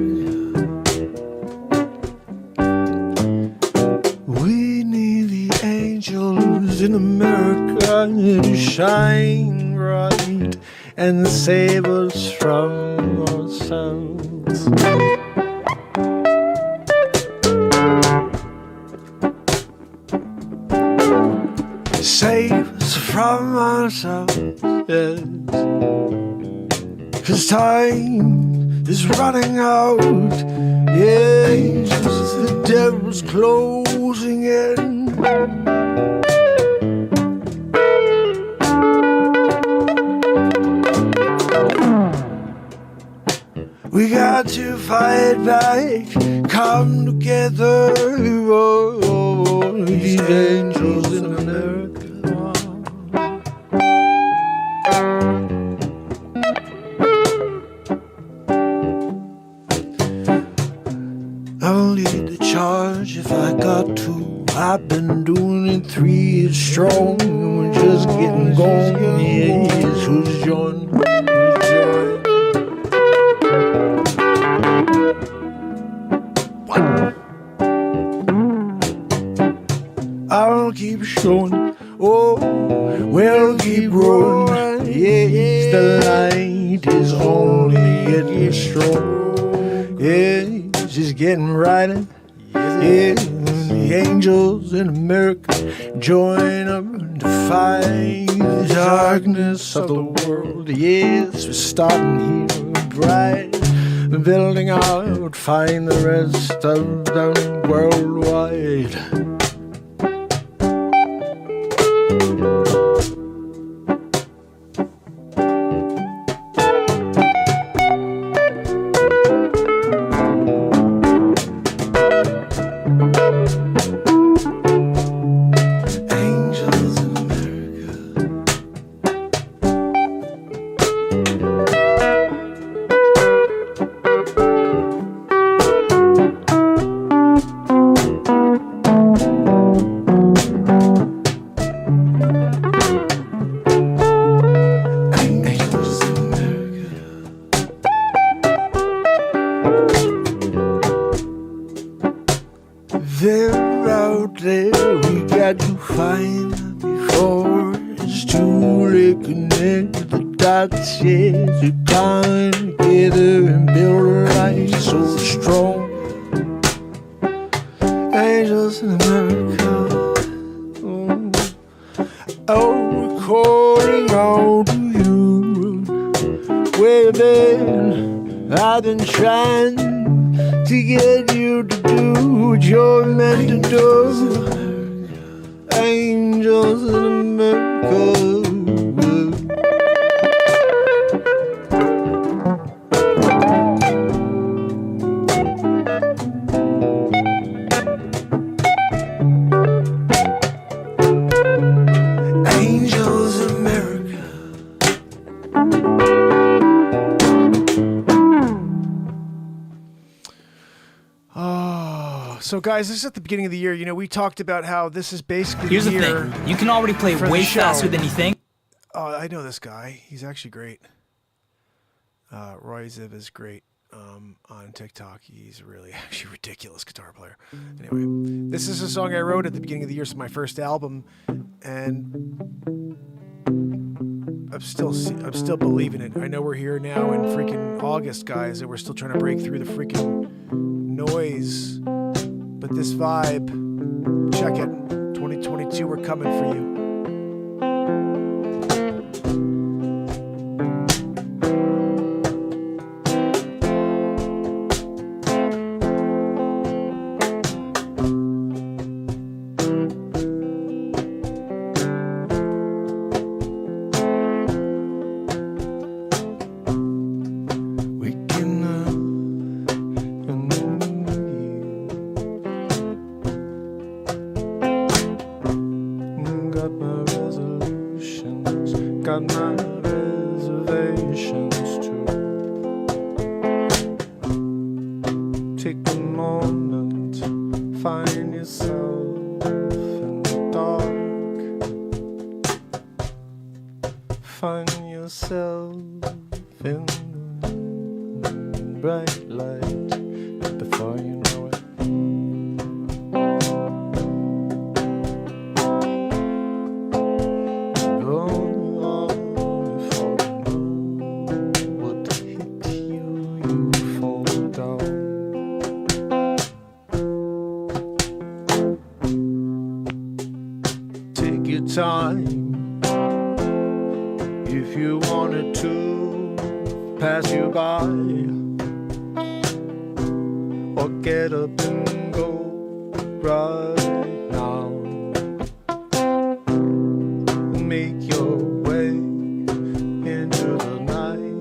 Speaker 3: We need the angels in America to shine bright and save us from ourselves. Save us from ourselves, yes. 'Cause time is running out, yes. The devil's closing in. We got to fight back, come together, oh, these angels in America. I'll lead the charge if I got to. I've been doing it 3 years strong, and we're just getting going. Yes, who's joining? I'll keep showing, oh, we'll keep rolling. Yes, the light is only getting strong. Yes, it's getting brighter. Yes, the angels in America join up to fight the darkness of the world. Yes, we're starting here bright, building out, find the rest of them worldwide. truly connect the dots, yes, you come together and build a life so strong. Angels in America. Oh, calling out to you. Where you been? I've been trying to get you to do what you're meant to do. Angels in America. Angels in America.
Speaker 1: Oh, so guys, this is at the beginning of the year. You know, we talked about how this is basically
Speaker 6: Here's
Speaker 1: the
Speaker 6: the
Speaker 1: year.
Speaker 6: thing. You can already play
Speaker 1: for the
Speaker 6: way
Speaker 1: show.
Speaker 6: faster than you think.
Speaker 1: Oh, I know this guy. He's actually great. Roy Ziv is great on TikTok. He's really actually ridiculous guitar player. Anyway, this is a song I wrote at the beginning of the year. It's my first album, and I'm still believing it. I know we're here now in freaking August, guys, and we're still trying to break through the freaking noise. But this vibe, check it. 2022, we're coming for you. Got my reservations too. Take a moment, find yourself in the dark. Find yourself in the bright light before you know it. Time, if you wanted to pass you by, or get up and go right now, make your way into the night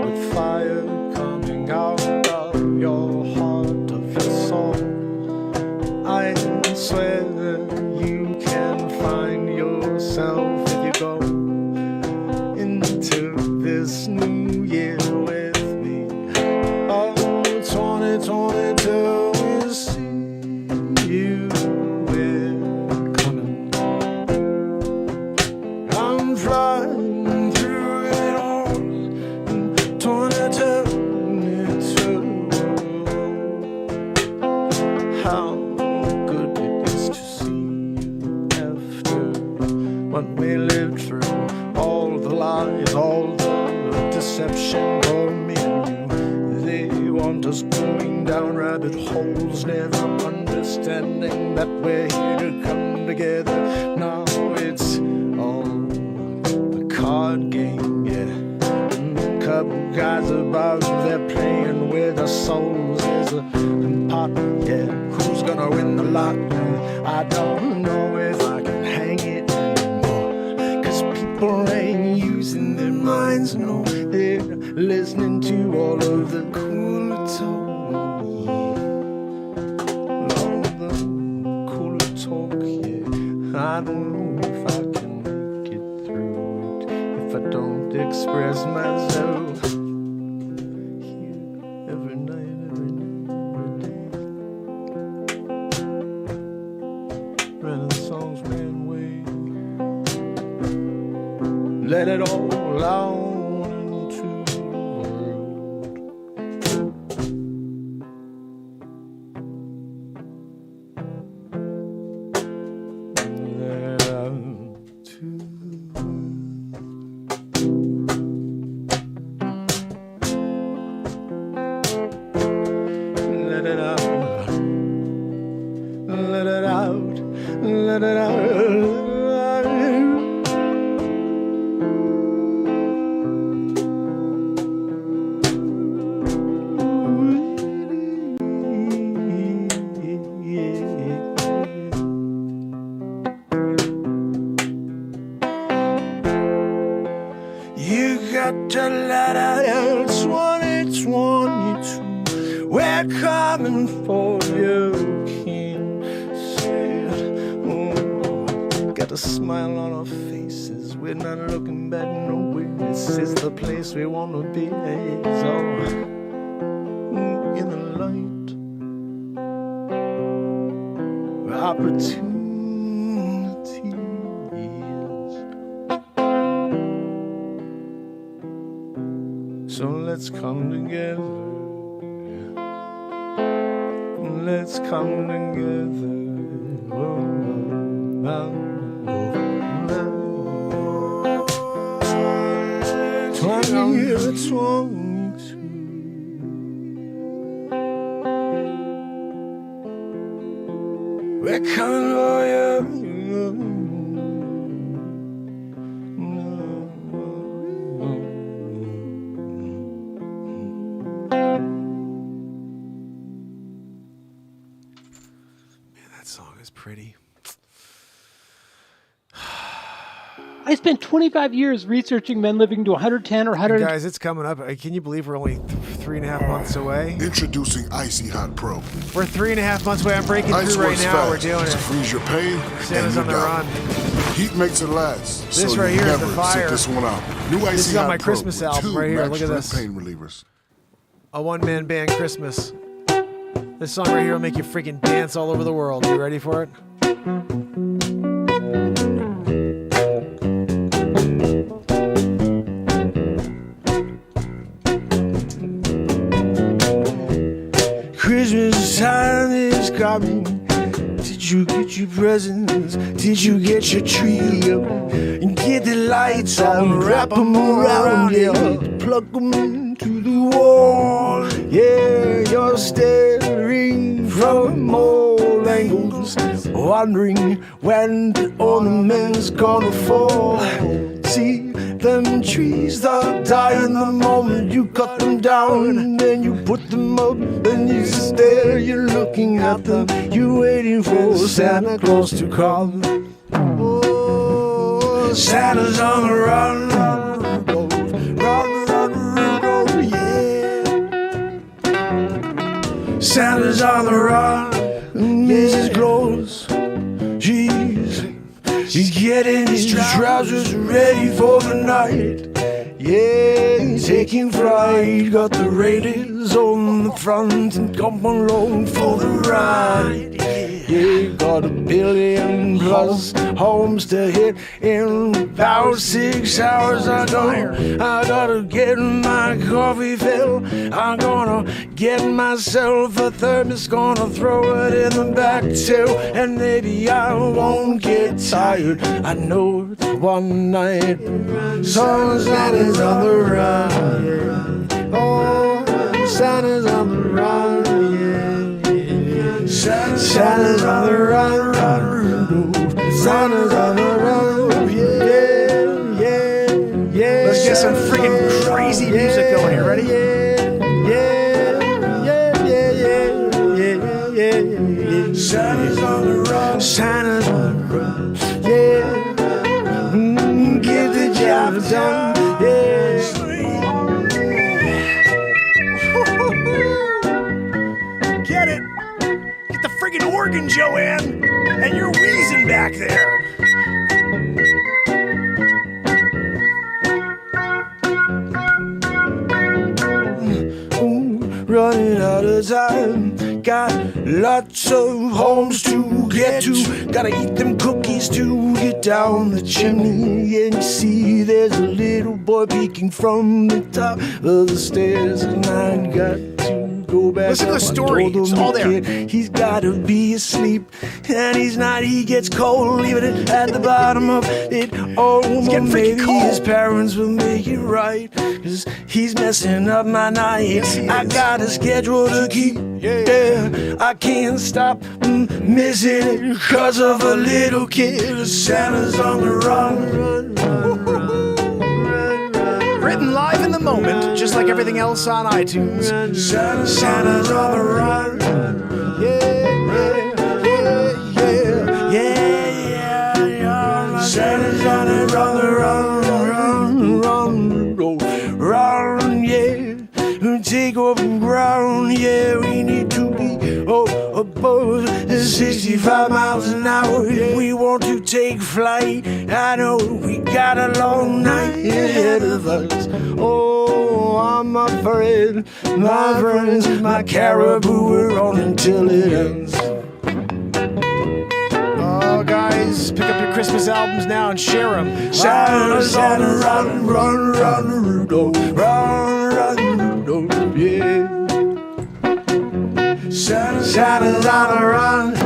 Speaker 1: with fire coming out of your heart, of your soul. I swear you can find yourself if you go into this new year with me. Oh, 2022 will see you. We're coming. I'm flying through it all in 2022. How good it is to see what we lived through, all the lies, all the deception for me and you. They want us going down rabbit holes, never understanding that we're here to come together. Now it's all the card game, yeah. And a couple guys above, they're playing with our souls. There's a pot, yeah. Who's gonna win the lot? I don't know if I can hang it. People ain't using their minds, no. They're listening to all of the cooler talk, all the cooler talk, yeah. I don't know if I can make it through it if I don't express myself here every night, every day. Renaissance Man way. Let it all out into the world. Let out to
Speaker 3: 2022, we're coming for you, King. Got a smile on our faces, we're not looking back nowhere. This is the place we want to be. So, in the light, opportunities. So let's come together. Let's come together. 2022. We're coming for you.
Speaker 1: That song is pretty.
Speaker 5: I spent 25 years researching men living to 110 or 100.
Speaker 1: Guys, it's coming up. Can you believe we're only 3.5 months away?
Speaker 6: Introducing Icy Hot Pro.
Speaker 1: We're 3.5 months away. I'm breaking
Speaker 6: Ice
Speaker 1: through right
Speaker 6: works
Speaker 1: now.
Speaker 6: fast
Speaker 1: We're doing
Speaker 6: to
Speaker 1: it.
Speaker 6: freeze your pain
Speaker 1: Santa's
Speaker 6: and
Speaker 1: on
Speaker 6: your
Speaker 1: the
Speaker 6: doubt.
Speaker 1: run.
Speaker 6: Heat makes it last.
Speaker 1: This
Speaker 6: so
Speaker 1: right
Speaker 6: you
Speaker 1: here is
Speaker 6: never
Speaker 1: the fire.
Speaker 6: Sit this one out. New Icy
Speaker 1: This is on
Speaker 6: Hot
Speaker 1: my
Speaker 6: Pro
Speaker 1: Christmas
Speaker 6: with
Speaker 1: album
Speaker 6: 2
Speaker 1: right here.
Speaker 6: max
Speaker 1: Look at
Speaker 6: strength
Speaker 1: this.
Speaker 6: pain relievers.
Speaker 1: A one-man band Christmas. This song right here will make you freaking dance all over the world. You ready for it?
Speaker 3: Christmas time is coming. Did you get your presents? Did you get your tree up? And get the lights on, wrap them around, yeah. Plug them into the wall. Yeah, you're staring from all angles, wondering when the ornament's gonna fall. See them trees that die in the moment you cut them down, and then you put them up and you stare, you're looking at them, you're waiting for Santa Claus to come. Oh, Santa's on the run, run, yeah. Santa's on the run, Mrs. Claus, he's getting his trousers ready for the night. Yeah, he's taking flight. Got the radiators on the front and come along for the ride. Yeah, got 1 billion plus homes to hit in about 6 hours. I gotta get my coffee filled. I'm gonna get myself a thermos, gonna throw it in the back too, and maybe I won't get tired. I know it's one night. Santa's on the run. Oh, Santa's on the run. Yeah. Santa's on the run. Santa's on the run. Yeah.
Speaker 1: Let's get some freaking crazy music going here. Ready?
Speaker 3: Yeah. Santa's on the run. Santa's on the run. Yeah. Get the job done. Yeah.
Speaker 1: Get it? Get the friggin' organ, Joanne! And you're wheezing back there.
Speaker 3: Running out of time. Got lots of homes to get to. Gotta eat them cookies to get down the chimney. And you see there's a little boy peeking from the top of the stairs. And I got to go back.
Speaker 1: Listen to the
Speaker 3: up. I
Speaker 1: story.
Speaker 3: told
Speaker 1: It's
Speaker 3: him
Speaker 1: all
Speaker 3: the
Speaker 1: there.
Speaker 3: kid, he's gotta be asleep. And he's not, he gets cold, leaving it at the bottom of it. Oh,
Speaker 1: getting freaking
Speaker 3: maybe
Speaker 1: cold.
Speaker 3: his parents will make it right. 'Cause he's messing up my night.
Speaker 1: Yes, he
Speaker 3: I
Speaker 1: is.
Speaker 3: got a schedule to keep. Yeah, I can't stop missing it 'cause of a little kid. Santa's on the run.
Speaker 1: Written live in the moment, just like everything else on iTunes.
Speaker 3: Santa's on the run. Yeah. Santa's on the run.
Speaker 1: around. Yeah, we need to be above 65 miles an hour if we want to take flight. I know we got a long night ahead of us. Oh, I'm afraid, my friends, my caribou are on until it ends. Oh, guys, pick up your Christmas albums now and share them. Santa, Santa, run, run, run, Rudolph, run, run, Rudolph, yeah. Santa, Santa's on the run.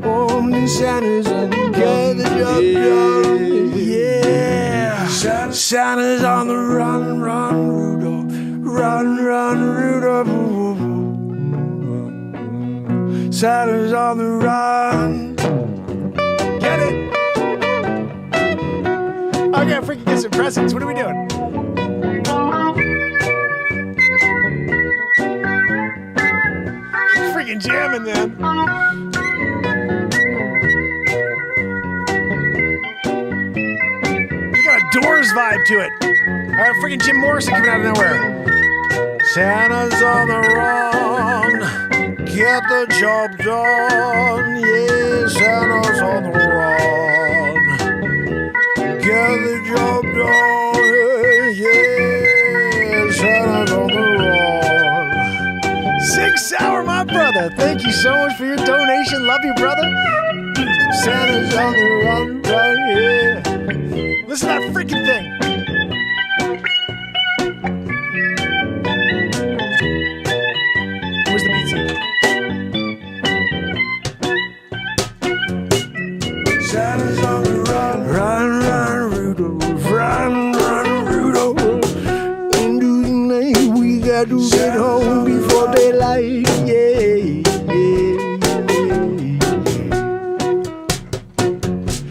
Speaker 1: Only Santa's on the get the job done. Yeah. Santa's on the run, run, Rudolph, run, run, Rudolph. Santa's on the run. Get it? Okay, freaking get some presents. What are we doing? Freaking jamming, man. You got a Doors vibe to it. All right, freaking Jim Morrison coming out of nowhere. Santa's on the run. Get the job done. Yeah, Santa's on the run. Get the job done. Yeah, Santa's on the run. Sig Sauer, my brother. Thank you so much for your donation. Love you, brother. Santa's on the run, run, yeah. Listen to that freaking thing. Where's the beat scene? Santa's on the run, run, run, Rudolph, run, run, Rudolph. Into the night, we got to get home before daylight, yeah, yeah, yeah.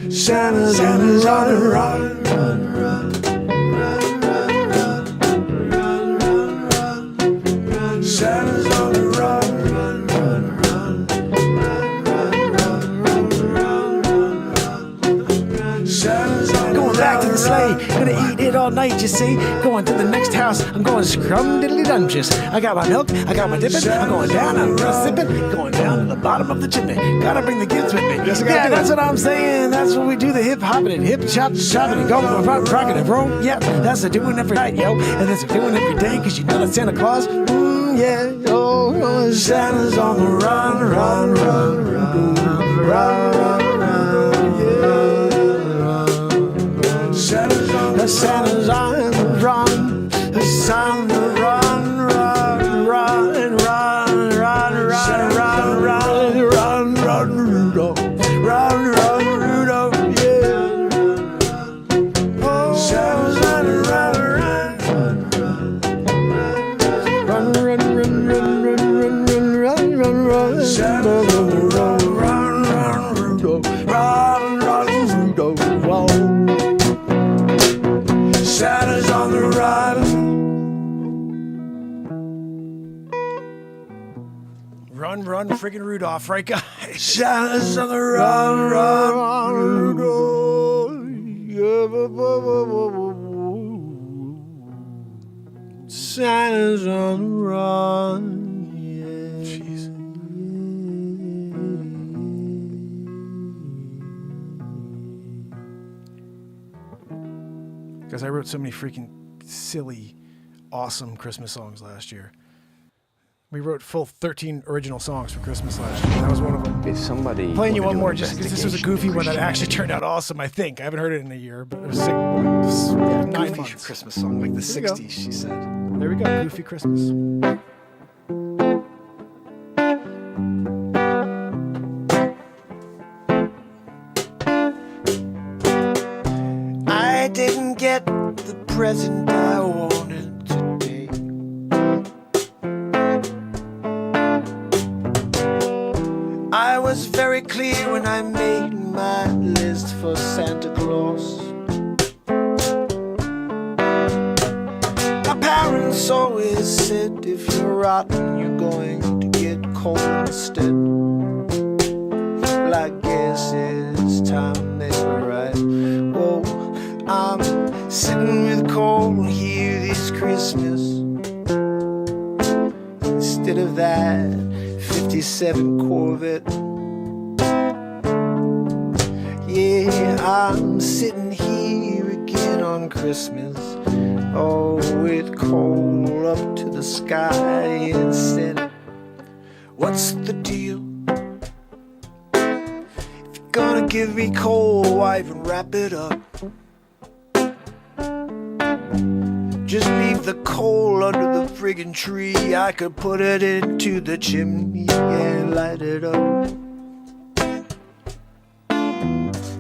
Speaker 1: Santa's on the run, run, run, run, run, run, run, run, run. Santa's on the run, run, run, run, run, run, run, run. Santa's on going back to the sleigh, gonna eat it all night, you see. Going to the next house, I'm going scrum diddly dungeous. I got my milk, I got my dipping, I'm going down, I'm gonna sip it, going down to the bottom of the chimney. Gotta bring the kids with me. Yeah, that's what I'm saying. That's what we do, the hip hopping and hip chop chopping and go rocking and roll. Yeah, that's the doing every night, yo. And that's the doing every day, cause you know that Santa Claus. Yeah, oh, Santa's on the run, run, run, run, run, run, yeah. Santa's on the run, Santa's on the run, run, run, run, run, run, run, run, run, run, Rudolph, run, run, Rudolph, yeah. Oh, Santa's on the run, run, run, run, run, run, run, run, run, run, run, Santa's on the run, run, run, Rudolph, run, run, Rudolph, whoa. Santa's on the run. Run, run, friggin' Rudolph, right, guys? Santa's on the run, run, run, Rudolph. Santa's on the run, yeah. Jeez. Because I wrote so many freaking silly, awesome Christmas songs last year. We wrote full 13 original songs for Christmas last year. That was one of them.
Speaker 7: Is somebody
Speaker 1: Playing you one more just because this was a goofy one that actually turned out awesome, I think. I haven't heard it in a year, but it was sick. It was 9 months. Christmas song, like the 60s, she said. There we go, Goofy Christmas. I didn't get the present I wanted today. I was very clear when I made my list for Santa Claus. My parents always said, if you're rotten, you're going to get cold instead. Well, I guess it's time to make it right. Whoa, I'm sitting with cold here this Christmas. It's
Speaker 3: that 57 Corvette. Yeah, I'm sitting here again on Christmas. Oh, with coal up to the sky instead. What's the deal? If you're gonna give me coal, why even wrap it up? Just leave the coal under the friggin' tree. I could put it into the chimney and light it up.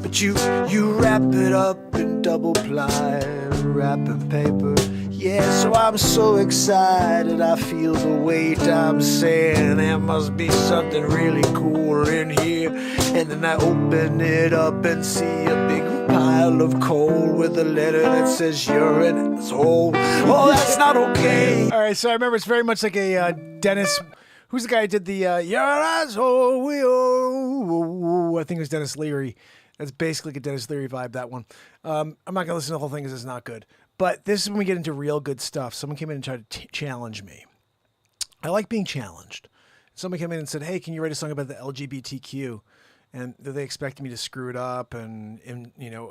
Speaker 3: But you wrap it up in double ply wrapping paper. Yeah, so I'm so excited I feel the weight. I'm saying there must be something really cool in here. And then I open it up and see a big pile of coal with a letter that says you're an asshole. Oh, that's not okay.
Speaker 1: All right, so I remember it's very much like a Dennis. Who's the guy who did the you're an asshole? I think it was Dennis Leary. That's basically like a Dennis Leary vibe, that one. I'm not going to listen to the whole thing because it's not good. But this is when we get into real good stuff. Someone came in and tried to challenge me. I like being challenged. Someone came in and said, hey, can you write a song about the LGBTQ? And they expected me to screw it up and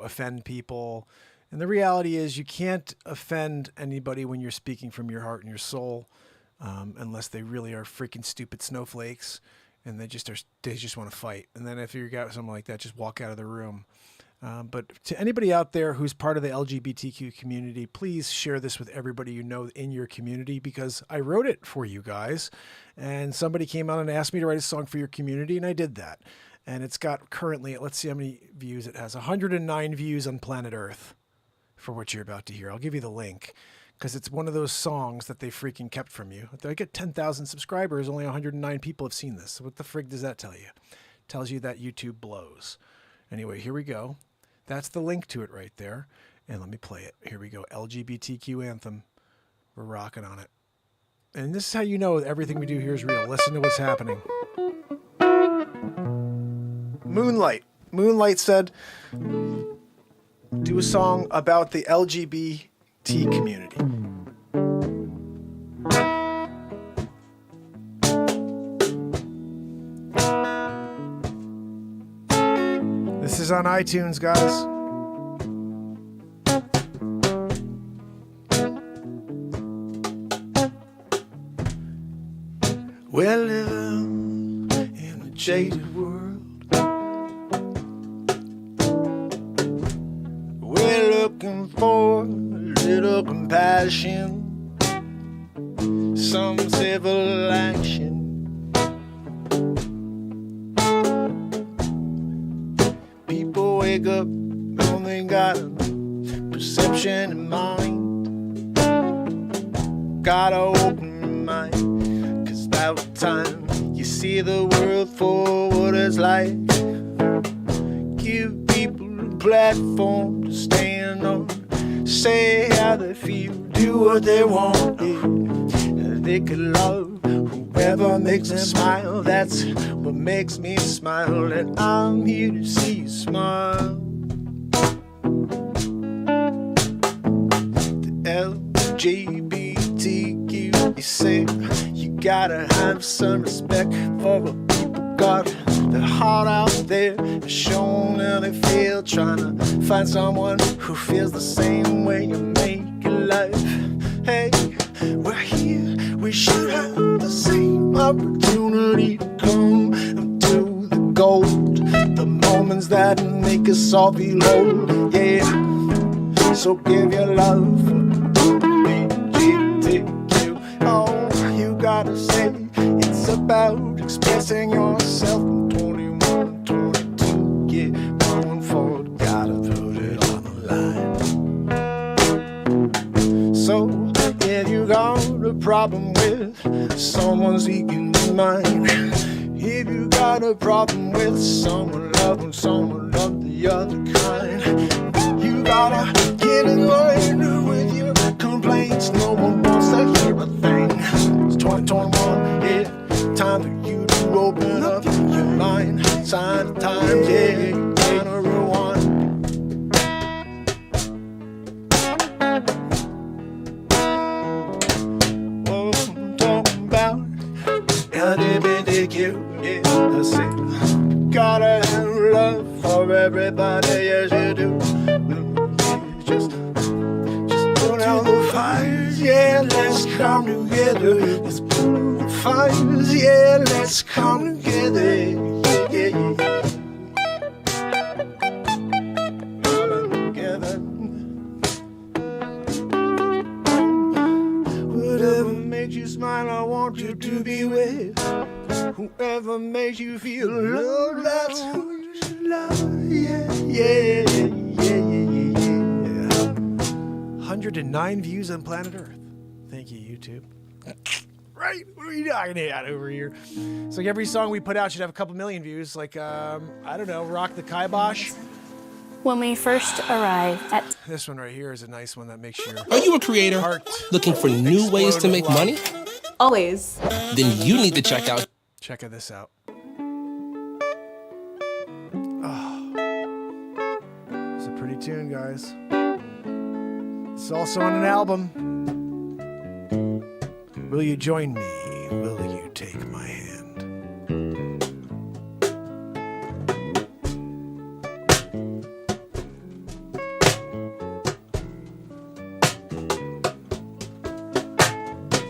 Speaker 1: offend people. And the reality is you can't offend anybody when you're speaking from your heart and your soul, unless they really are freaking stupid snowflakes and they just want to fight. And then if you got something like that, just walk out of the room. But to anybody out there who's part of the LGBTQ community, please share this with everybody you know in your community, because I wrote it for you guys and somebody came out and asked me to write a song for your community, and I did that. And it's got currently, let's see how many views it has, 109 views on planet Earth for what you're about to hear. I'll give you the link because it's one of those songs that they freaking kept from you. If I get 10,000 subscribers, only 109 people have seen this. So what the frig does that tell you? It tells you that YouTube blows. Anyway, here we go. That's the link to it right there. And let me play it. Here we go. LGBTQ anthem. We're rocking on it. And this is how you know everything we do here is real. Listen to what's happening. Moonlight. Moonlight said, do a song about the LGBT community. This is on iTunes, guys. We're living in a jaded world. We're looking for a little compassion, some civil action. People wake up, only got perception in mind. Gotta open your mind, 'cause that time you see the world for what it's like. Give people a platform to stand on, say how they feel, do what they want. They can love whoever makes them smile. That's what makes me smile, and I'm here to see you smile. The LGBTQ, you say you gotta have some respect for what people got their heart out there, showing how they feel, trying to find someone who feels the same way you make your life. Hey, we're here, we should have the same opportunity to come to the gold, the moments that make us all feel whole. Yeah, so give your love for LGBTQ. Oh, you gotta say it's about expressing yourself in 21, 22. Yeah, going forward, gotta put it on the line. So if you got a problem with someone seeking your mind, if you got a problem with someone love the other kind, you gotta get in line with your complaints. No one wants to hear a thing. It's 2021, yeah, time for you to open up your mind. Sign of times, yeah, gotta rewind. yeah, let's come together. Let's put on the fires, yeah, let's come together. Yeah, yeah, yeah. Together. Whatever makes you smile, I want you to be with. Whoever makes you feel love, that's who you should love. Yeah, yeah, yeah, yeah, yeah. 109 views on planet Earth. Thank you, YouTube. Right? What are you talking about over here? It's like every song we put out should have a couple million views. Like, I don't know, Rock the Kibosh.
Speaker 7: When we first arrive at...
Speaker 1: This one right here is a nice one that makes your
Speaker 8: Are you a creator
Speaker 1: heart
Speaker 8: looking for new ways to make money?
Speaker 7: Always.
Speaker 8: Then you need to check out.
Speaker 1: Check this out. It's a pretty tune, guys. It's also on an album. Will you join me? Will you take my hand?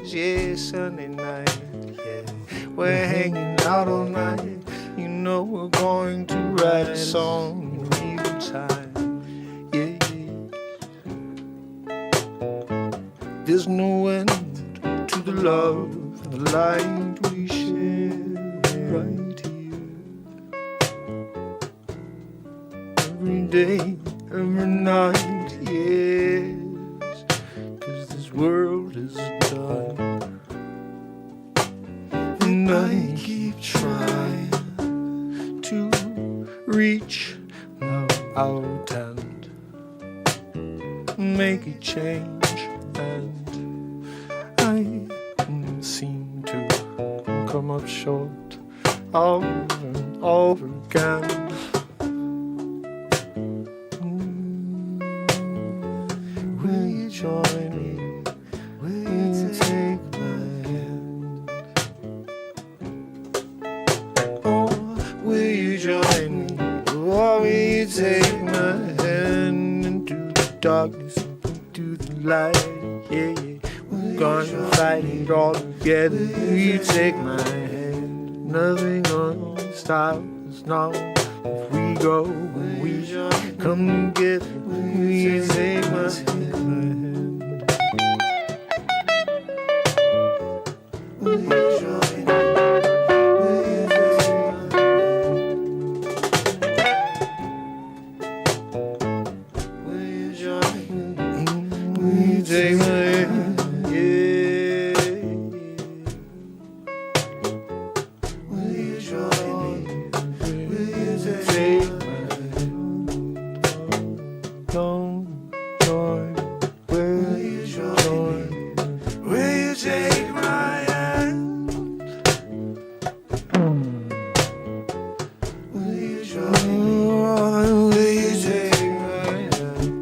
Speaker 1: Yeah, Sunday night, yeah. We're hanging out all night. You know we're going to write a song in real time. Yeah, yeah. There's no end to the love and the light we share right here. Every day, every night, yes. 'Cause this world is done. And I keep trying to reach out and make a change, and I seem to come up short over and over again. Will you join me? Will you take my hand? Oh, will you join me? Or will you take my hand into the darkness, into the light? Yeah, yeah. We're gonna fight it all together. Will you take my hand? Nothing gonna stop us now. If we go, when we come together, will you take my hand? Will you join me? Will you take my hand? Will you join me? Will you take my hand? Yeah. Will you join me? Will you take my hand? Don't join. Will you join? Will you take my hand? Will you join me? Will you take my hand?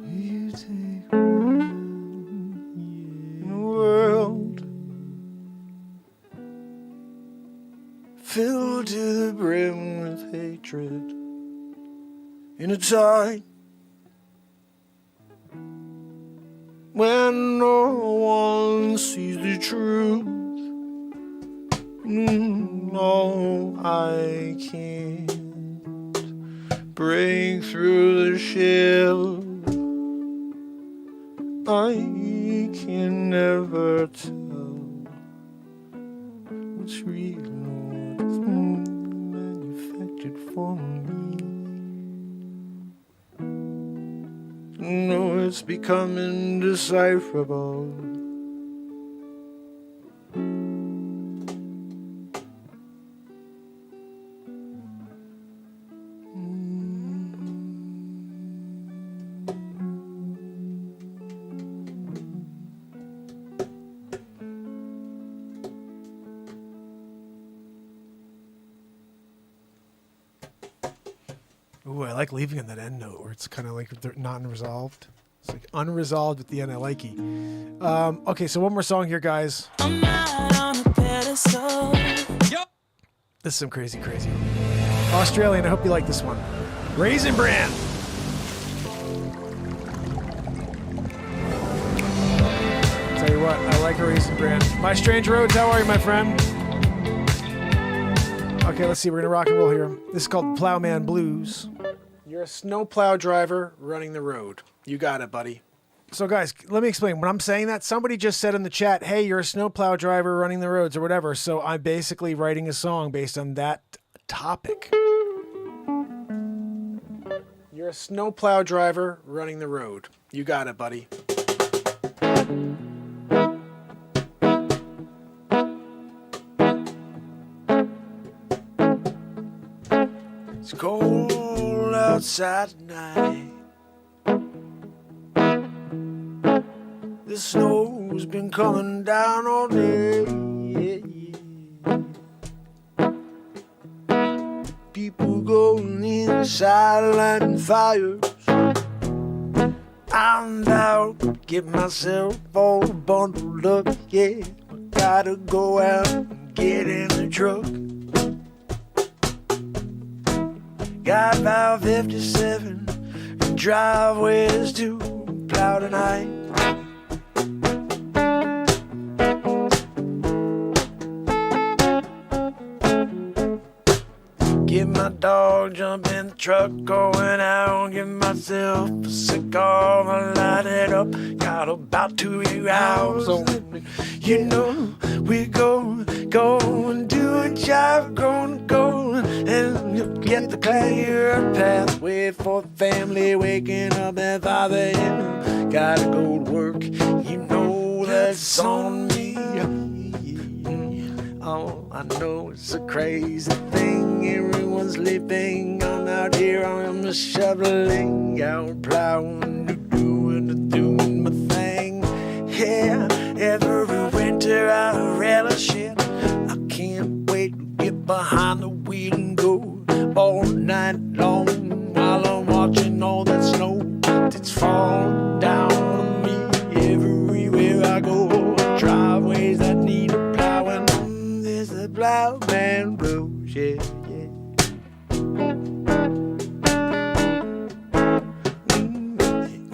Speaker 1: Will you take my hand? In a world filled to the brim with hatred, in a time when no one sees the truth. No, I can't break through the shell. I can never tell what's real and what's manufactured for me. No, it's become indecipherable. Ooh, I like leaving on that end note where it's kind of like they're not unresolved. It's like unresolved at the end. I like it. Okay, so one more song here, guys.
Speaker 9: I'm not on a pedestal.
Speaker 1: This is some crazy. Australian. I hope you like this one. Raisin Bran. Tell you what, I like a Raisin Bran. My Strange Roads, how are you, my friend? Okay, let's see. We're going to rock and roll here. This is called Plowman Blues. You're a snowplow driver running the road. You got it, buddy. So, guys, let me explain. When I'm saying that, somebody just said in the chat, hey, you're a snowplow driver running the roads or whatever. So I'm basically writing a song based on that topic. You're a snowplow driver running the road. You got it, buddy. It's cold outside tonight. The snow's been coming down all day. People going inside lighting fires. I'm out, get myself all bundled up, yeah. I gotta go out and get in the truck. Got about 57 driveways to plow tonight. Get my dog, jump in the truck, going out, give myself a cigar, light it up. Got about 2 hours on it. You know, we go and do a job, go and get the clear pathway for the family, waking up at 5 a.m. Gotta go to work, you know that's on me. Oh, I know it's a crazy thing. Everyone's sleeping. I'm out here, I'm shoveling, out plowing, doing my thing. Yeah, every winter I relish it. I can't wait to get behind the wheel and go all night long while I'm watching all that snow that's falling down on me everywhere I go. Driveways that need a plowing. There's the Plowman Blues, yeah, yeah.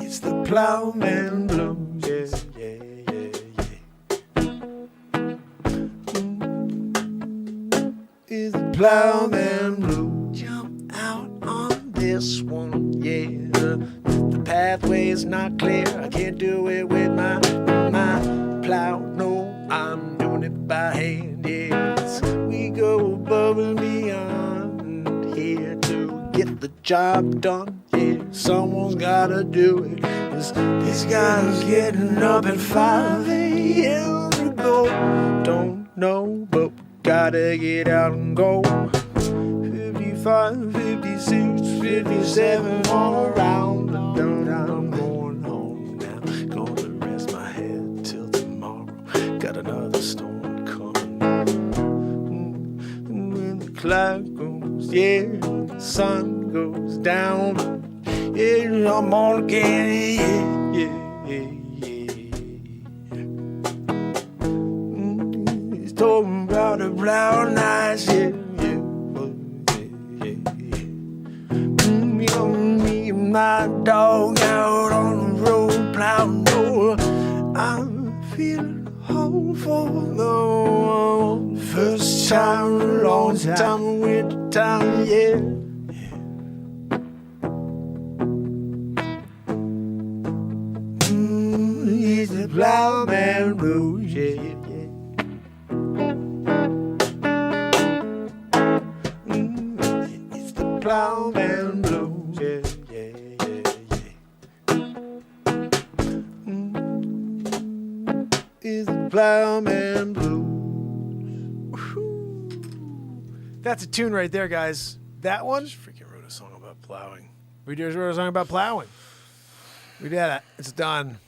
Speaker 1: It's the Plowman Blues, yeah, yeah, yeah, yeah. It's the Plowman Blues. Jump out on this one, yeah. The pathway is not clear. I can't do it with my plow. No, I'm doing it by hand, yes. We go above and beyond here to get the job done, yeah. Someone's gotta do it. This guy's getting up at 5 a.m. to go. Don't know, but we gotta get out and go. 55, 56, 57, all around and down. I'm going home now. Gonna rest my head till tomorrow. Got another storm coming. When the cloud goes, yeah, the sun goes down. Yeah, I'm on again, yeah, yeah, yeah. He's talking about the brown eyes, yeah, yeah, yeah, yeah. You know, me and my dog out on the road, plowing more. I'm feeling hopeful, though. First time in a long time, winter time, yeah. It's the Plowman Blues, yeah, yeah. It's the Plowman Blues, yeah, yeah, yeah, yeah. It's the Plowman Blues. Woo-hoo. That's a tune right there, guys. That one? Just freaking wrote a song about plowing. We just wrote a song about plowing. We did it. It's done.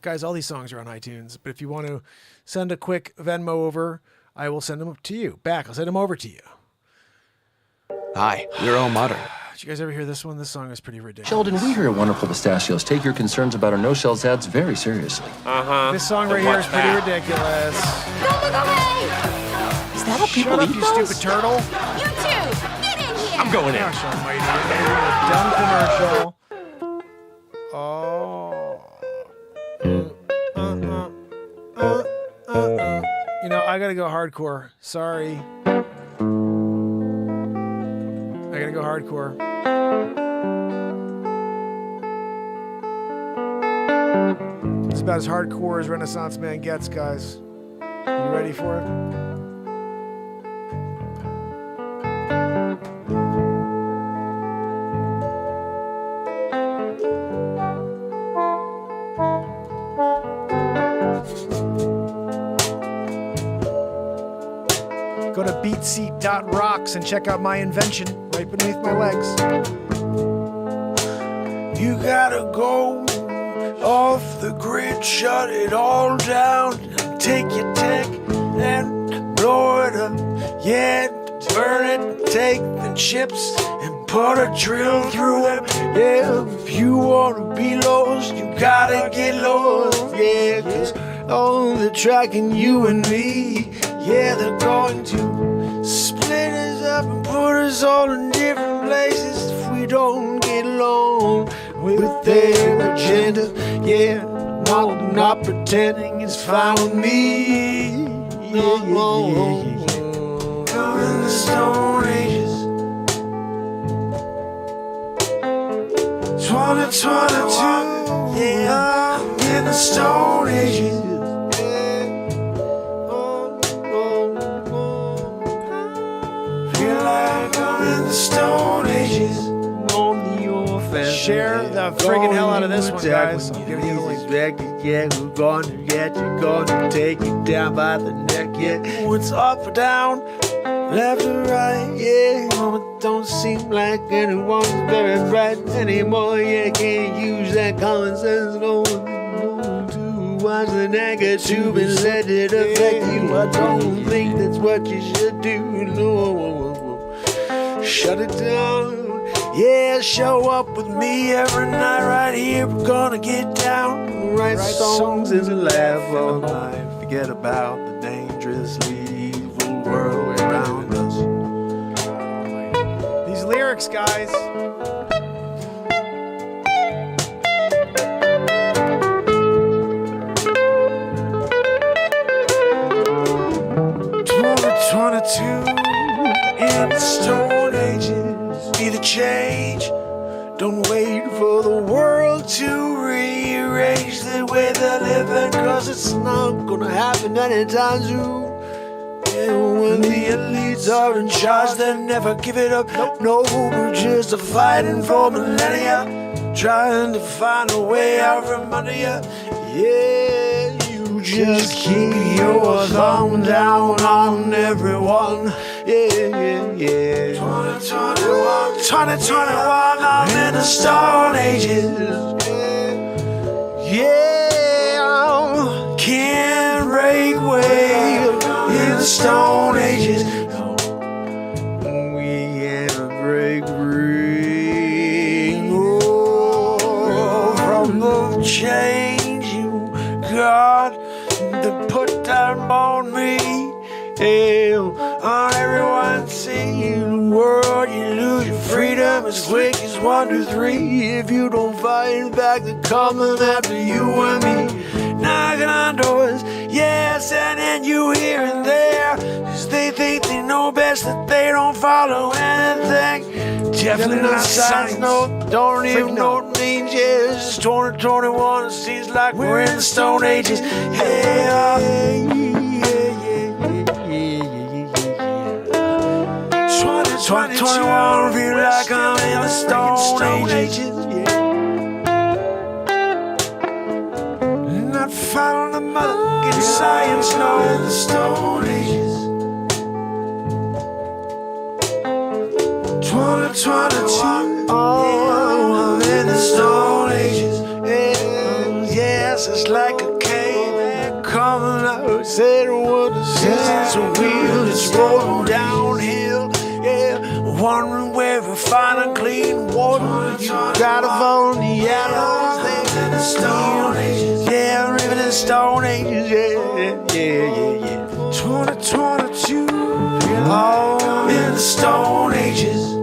Speaker 1: Guys, all these songs are on iTunes, but if you want to send a quick Venmo over, I will send them to you. Back, I'll send them over to you.
Speaker 9: Hi, we're all modern.
Speaker 1: Did you guys ever hear this one? This song is pretty ridiculous.
Speaker 10: Sheldon, we here at Wonderful Pistachios take your concerns about our no-shells ads very seriously.
Speaker 1: This song right here is pretty ridiculous.
Speaker 7: Don't look away!
Speaker 11: Is that what people
Speaker 1: Shut up,
Speaker 11: eat
Speaker 1: you
Speaker 11: those?
Speaker 1: stupid turtle.
Speaker 7: You two, get in
Speaker 9: I'm going in.
Speaker 1: Gosh almighty, a dumb commercial. Oh. You know, I gotta go hardcore. Sorry. I gotta go hardcore. It's about as hardcore as Renaissance Man gets, guys. You ready for it? Go to beatseat.rocks and check out my invention right beneath my legs. You gotta go off the grid, shut it all down, take your tech and blow it up. Yeah, burn it, take the chips and put a drill through them. Yeah, if you wanna be lost, you gotta get lost. Yeah, 'cause oh, they're tracking you and me. Yeah, they're going to split us up and put us all in different places if we don't get along with their agenda. Yeah, no, I'm not pretending it's fine with me. Yeah. I'm in the Stone Ages. 2022. Yeah, I'm in the Stone Ages. Stone Ages. Share the friggin' hell out of this one, guys. I'm giving you the link.
Speaker 3: Yeah, we're gonna get you, gonna take you down by the neck. Yeah,
Speaker 1: What's up or down?
Speaker 3: left or right. Yeah, it don't seem like anyone's very bright anymore. Yeah, can't use that common sense. No to watch the negative and let it affect you. I don't think that's what you should do. No. Shut it down.
Speaker 1: Yeah, show up with me every night right here. We're gonna get down.
Speaker 3: Write songs and laugh all night. Forget about the dangerously evil world around us.
Speaker 1: These lyrics, guys. In the Stone Ages, be the change. Don't wait for the world to rearrange the way they're living, 'cause it's not gonna happen anytime soon. And when the elites are in charge, they'll never give it up. No, we're just fighting for millennia, trying to find a way out from under you. Yeah, you just keep your thumb down on everyone. Yeah. 2021, I'm in the Stone Ages. Yeah, can't break away in the Stone Ages.
Speaker 3: We can't break free.
Speaker 1: From the change you got to put down on me. On everyone seeing the world, you lose your freedom as quick as 1, 2, 3. If you don't fight back, they're coming after you and me, knocking on doors, yeah, sending you here and there, 'cause they think they know best, that they don't follow anything. Definitely not science, no, don't even know what it means. Yeah, it's 2021, it seems like we're in the Stone Ages. Yeah. 2021, feel like I'm in the Stone Ages. Not found the motherfucking science, no, in the Stone Ages. 2022, oh, I'm in the Stone Ages. Yes, it's like a caveman coming out, said what the sense of wheel is rolling downhill. Yeah, wondering where we find a clean water. You gotta phone the animals, they in the Stone Ages. Yeah, living in the Stone Ages. Yeah. 2022, oh, in the Stone Ages.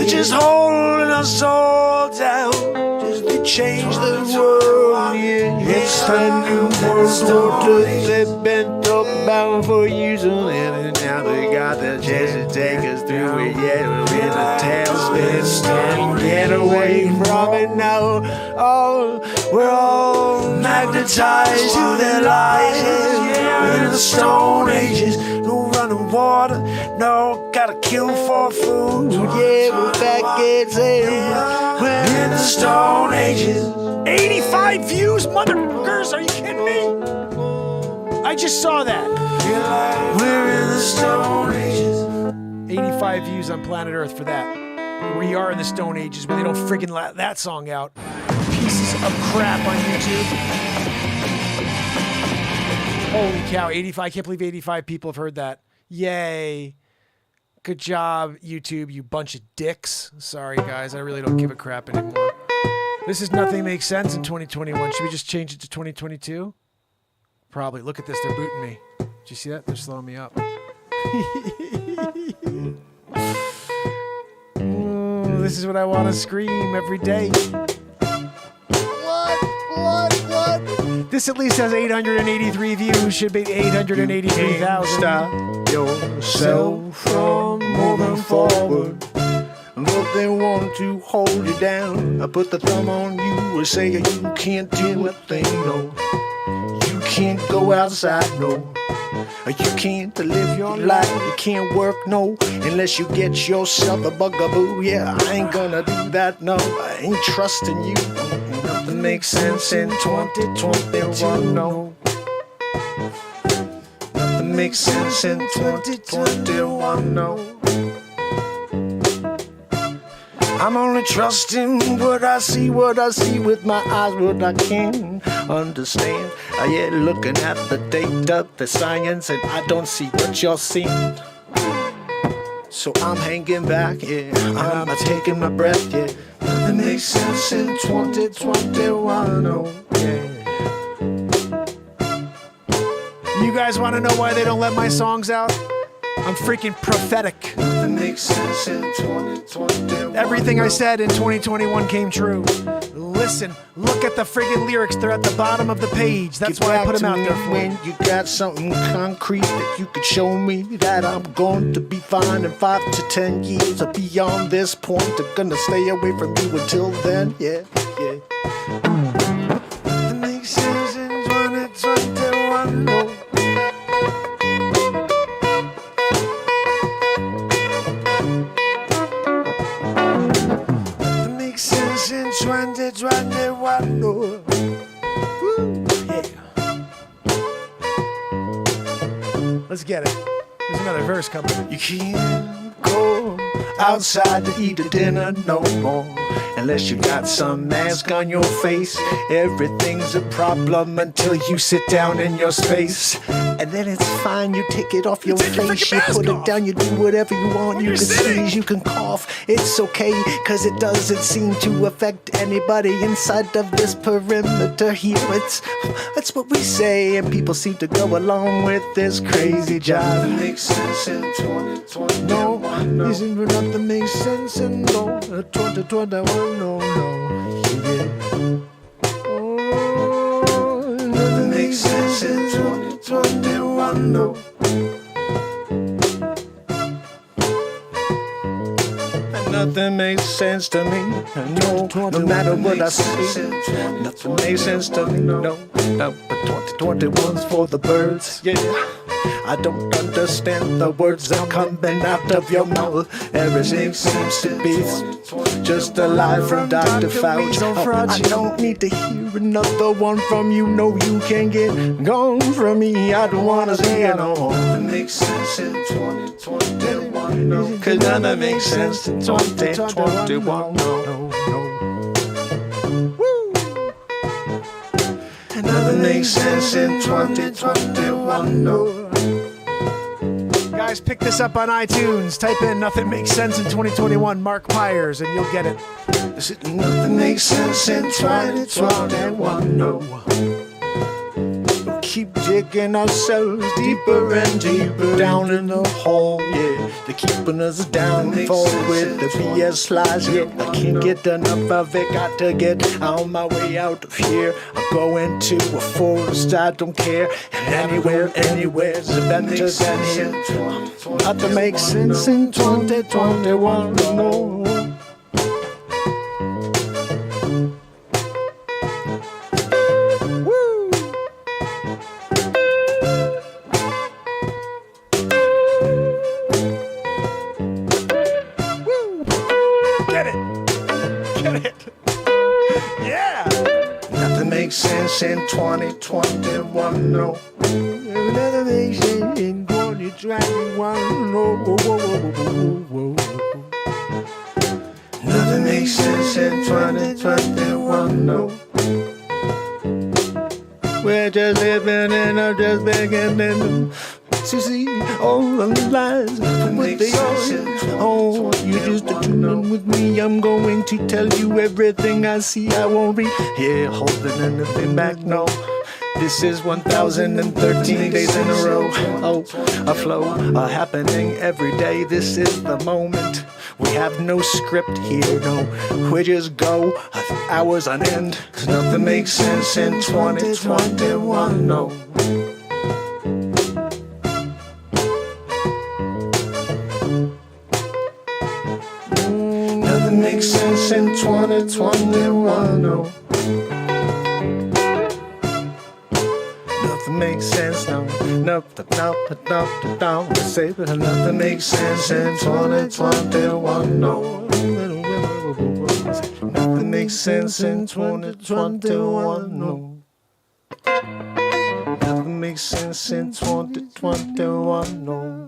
Speaker 3: They're just holding us all down. Just to change the world, yeah. It's a new world order they've been talking about for years and now they got the chance to take us through it. Yeah, we're in a tailspin and get away from it now. Oh, we're all magnetized to their lies. Yeah, we're in the Stone Ages. No running water, no gotta kill for food. Yeah, we're back at zero. We're in the Stone Ages.
Speaker 1: 85 views, motherfuckers! Are you kidding me? I just saw that.
Speaker 3: We're in the Stone Ages.
Speaker 1: 85 views on planet Earth for that. We are in the Stone Ages, but they don't friggin' let that song out. Pieces of crap on YouTube. Holy cow, 85. I can't believe 85 people have heard that. Yay. Good job, YouTube, you bunch of dicks. Sorry, guys, I really don't give a crap anymore. This is Nothing Makes Sense in 2021. Should we just change it to 2022? Probably. Look at this. They're booting me. Did you see that? They're slowing me up. This is what I want to scream every day. What? This at least has 883 views. Should be 883,000.
Speaker 3: Stop yourself from moving forward. But they want to hold you down. I put the thumb on you and say you can't do a thing, no. You can't go outside, no. You can't live your life, you can't work, no. Unless you get yourself a bugaboo. Yeah, I ain't gonna do that, no. I ain't trusting you. Nothing makes sense in 2022, no. Nothing makes sense in 2021, no. I'm only trusting what I see with my eyes, what I can understand. Yeah, looking at the data, the science, and I don't see what you're seeing. So I'm hanging back, yeah, I'm taking my breath, yeah. Nothing makes sense in 2021, oh, yeah.
Speaker 1: You guys want to know why they don't let my songs out? I'm freaking prophetic.
Speaker 3: Nothing makes sense in 2021.
Speaker 1: Everything I said in 2021 came true. Listen, look at the friggin' lyrics. They're at the bottom of the page. That's why I put them out there for
Speaker 3: when you got something concrete that you could show me that I'm going to be fine in 5 to 10 years or beyond this point. I'm gonna stay away from you until then. Yeah. Nothing makes sense in 2021. No. In 2021, no. Woo, yeah.
Speaker 1: Let's get it. There's another verse coming.
Speaker 3: You can't go outside to eat a dinner no more unless you got some mask on your face. Everything's a problem until you sit down in your space. And then it's fine, you take it off your face, you put it down, you do whatever you want. You can sneeze, you can cough, it's okay, cause it doesn't seem to affect anybody inside of this perimeter here. It's what we say, and people seem to go along with this crazy job.
Speaker 6: Nothing makes sense in 2021.
Speaker 3: No, isn't nothing makes sense in 2021, no. Yeah. Oh, nothing makes sense in 2021, no. Nothing makes sense to me, no matter what I see. Nothing makes sense to me, no. But 2021's for the birds, yeah. I don't understand the words that are coming out of your mouth. Everything seems to be just a lie from Dr. Fauci. I don't need to hear another one from you. No, you can't get gone from me. I don't wanna say it no more.
Speaker 6: Nothing makes sense in 2021. No.
Speaker 3: Cause nothing makes sense in 2021. No. Woo! And nothing makes sense in 2021. No.
Speaker 1: Guys, pick this up on iTunes. Type in Nothing Makes Sense in 2021, Mark Pires, and you'll get it.
Speaker 3: Nothing makes sense in 2021. No. keep digging ourselves deeper and deeper down in the hole, yeah. They're keeping us down forward with the BS lies, yeah. I can't get enough of it, got to get on my way out of here. I'm going to a forest, I don't care. And anywhere's better than here. Nothing makes sense in 2021, no. Sense in 2021, no. Nothing makes sense in 2021, no. Nothing makes sense in 2021, no. We're just living and I'm just beginning to see all the lies with the oh, you just tune in with me. I'm going to tell you everything I see. I won't be here holding anything back, no. This is 1013 days in a row. Oh, a flow, a happening every day. This is the moment. We have no script here, no. We just go hours on end. 'Cause nothing makes sense in 2021, no. Makes sense in 2021, no. Nothing makes sense, no. Nothing say, but nothing makes sense in 2021, no. Nothing makes sense in 2021, no. Nothing makes sense in 2021, no.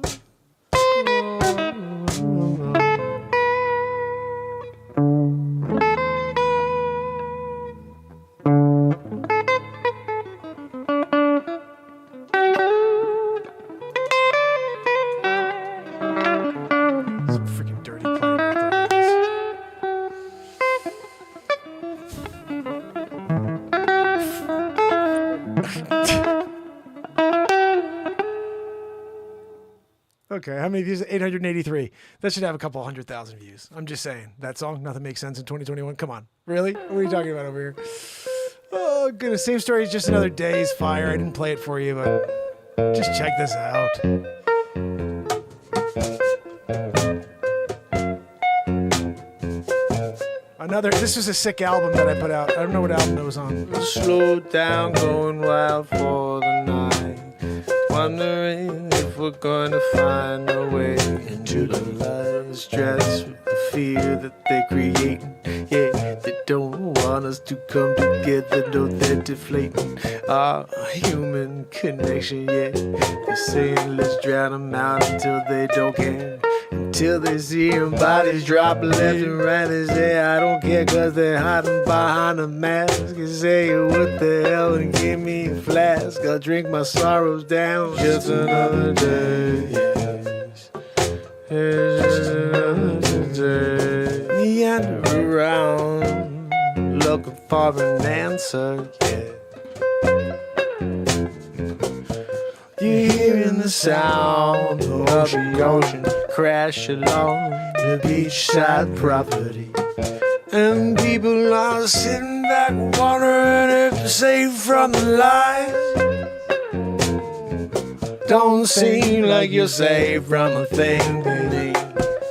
Speaker 3: Okay, how many views? 883. That should have a couple 100,000 views. I'm just saying. That song, Nothing Makes Sense in 2021. Come on. Really? What are you talking about over here? Oh, goodness. Same story as Just Another Day's Fire. I didn't play it for you, but just check this out. This was a sick album that I put out. I don't know what album it was on. Slow down, going wild for the night. Wondering if we're gonna find a way into the light. Stress with the fear that they're creating. Yeah, they don't want us to come together. No, they're deflating our human connection. Yeah, they're saying let's drown them out until they don't care. Until they see them bodies drop left and right. They say I don't care 'cause they're hiding behind a mask. They say what the hell and give me a flask. I'll drink my sorrows down. Just another day. Just another day. Meander around looking for an answer. Yeah. You're hearing the sound of the ocean crash along the beachside property. And people are sitting back wondering if they're safe from the lies. Don't seem like you're safe from a thing, baby.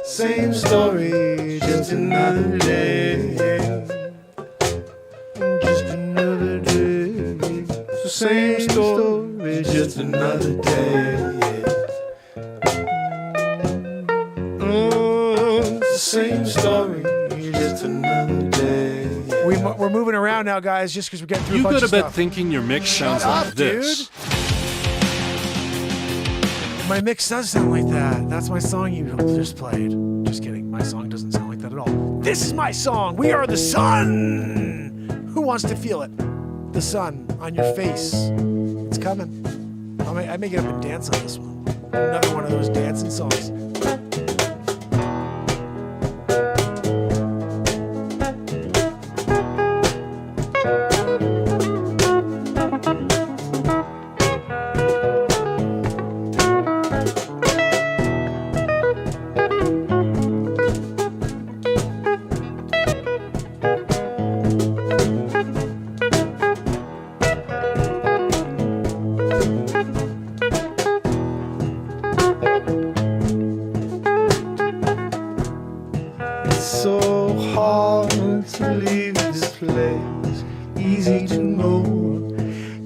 Speaker 3: Same story, just another day. Just another day. So same story, just another day. Same story, just another day. We're moving around now, guys, just because we're getting through a bunch of stuff.
Speaker 11: You go to bed thinking your mix sounds like this.
Speaker 1: Dude. My mix does sound like that. That's my song you just played. Just kidding. My song doesn't sound like that at all. This is my song. We are the sun. Who wants to feel it? The sun on your face. It's coming. I may get up and dance on this one. Another one of those dancing songs.
Speaker 3: place. Easy to know,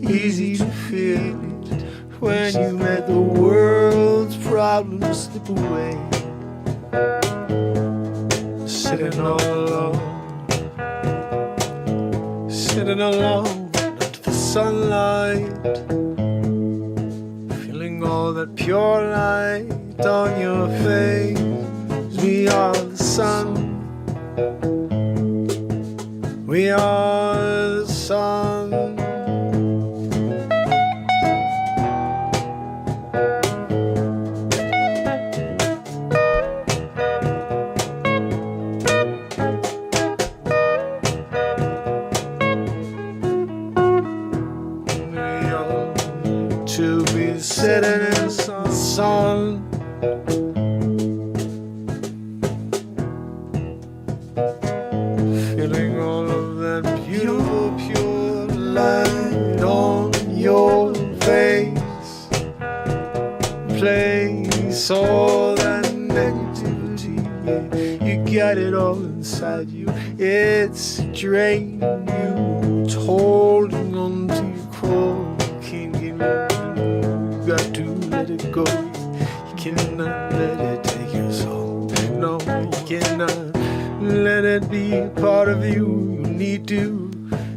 Speaker 3: easy to feel it. When you let the world's problems slip away. Sitting all alone, sitting alone under the sunlight, feeling all that pure light on your face. We are the sun, we are the sun. To be sitting in the sun, feeling all of that beautiful pure light on your face. Place all that negativity, yeah, you got it all inside you. It's draining you, it's holding on to your core. Can't get rid of it, you got to let it go. You cannot let it take your soul. No, you cannot let it be a part of you. You need to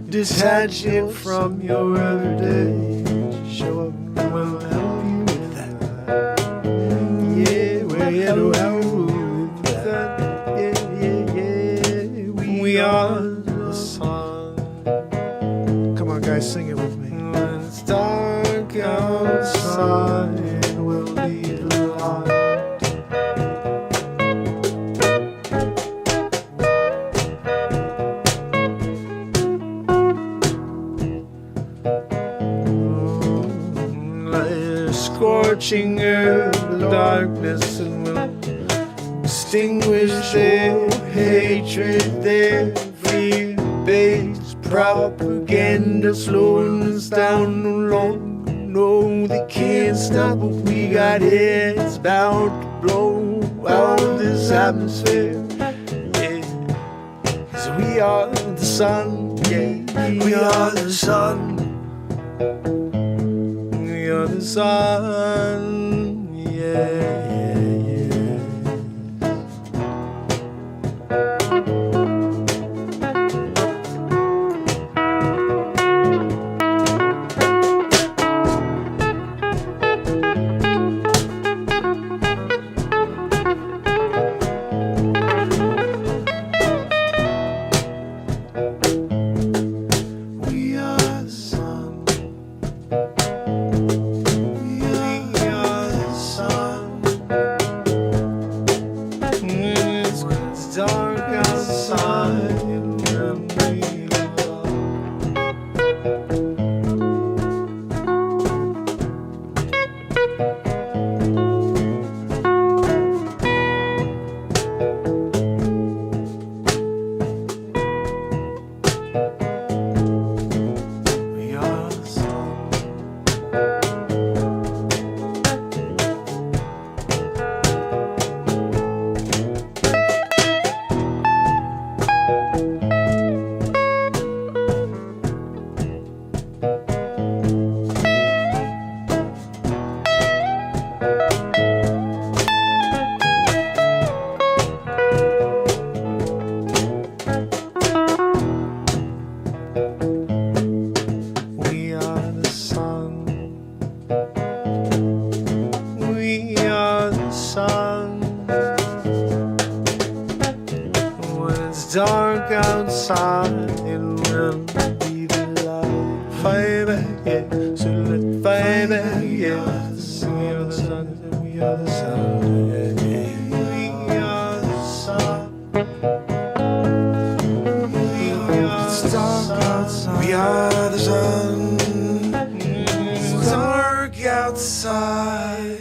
Speaker 3: detach it from your everyday. Show up and we'll help you with that. Yeah, we're here to help you with that. Yeah. We are the sun. Come on, guys, sing it with me. When it's dark outside, we'll leave the light. Like scorching earth, the darkness, and will extinguish their hatred, their fear-based propaganda, slowing us down no longer. No, they can't stop what we got here. It's bound to blow out of this atmosphere. Yeah, 'cause we are the sun. Yeah, we are the sun. We are the sun. Yeah. Dark outside, it will be the light. Fire back, yeah. So let fire back, yeah. We are the sun, we are the sun, yeah. We are the sun. We are the sun. We are the sun. It's dark outside.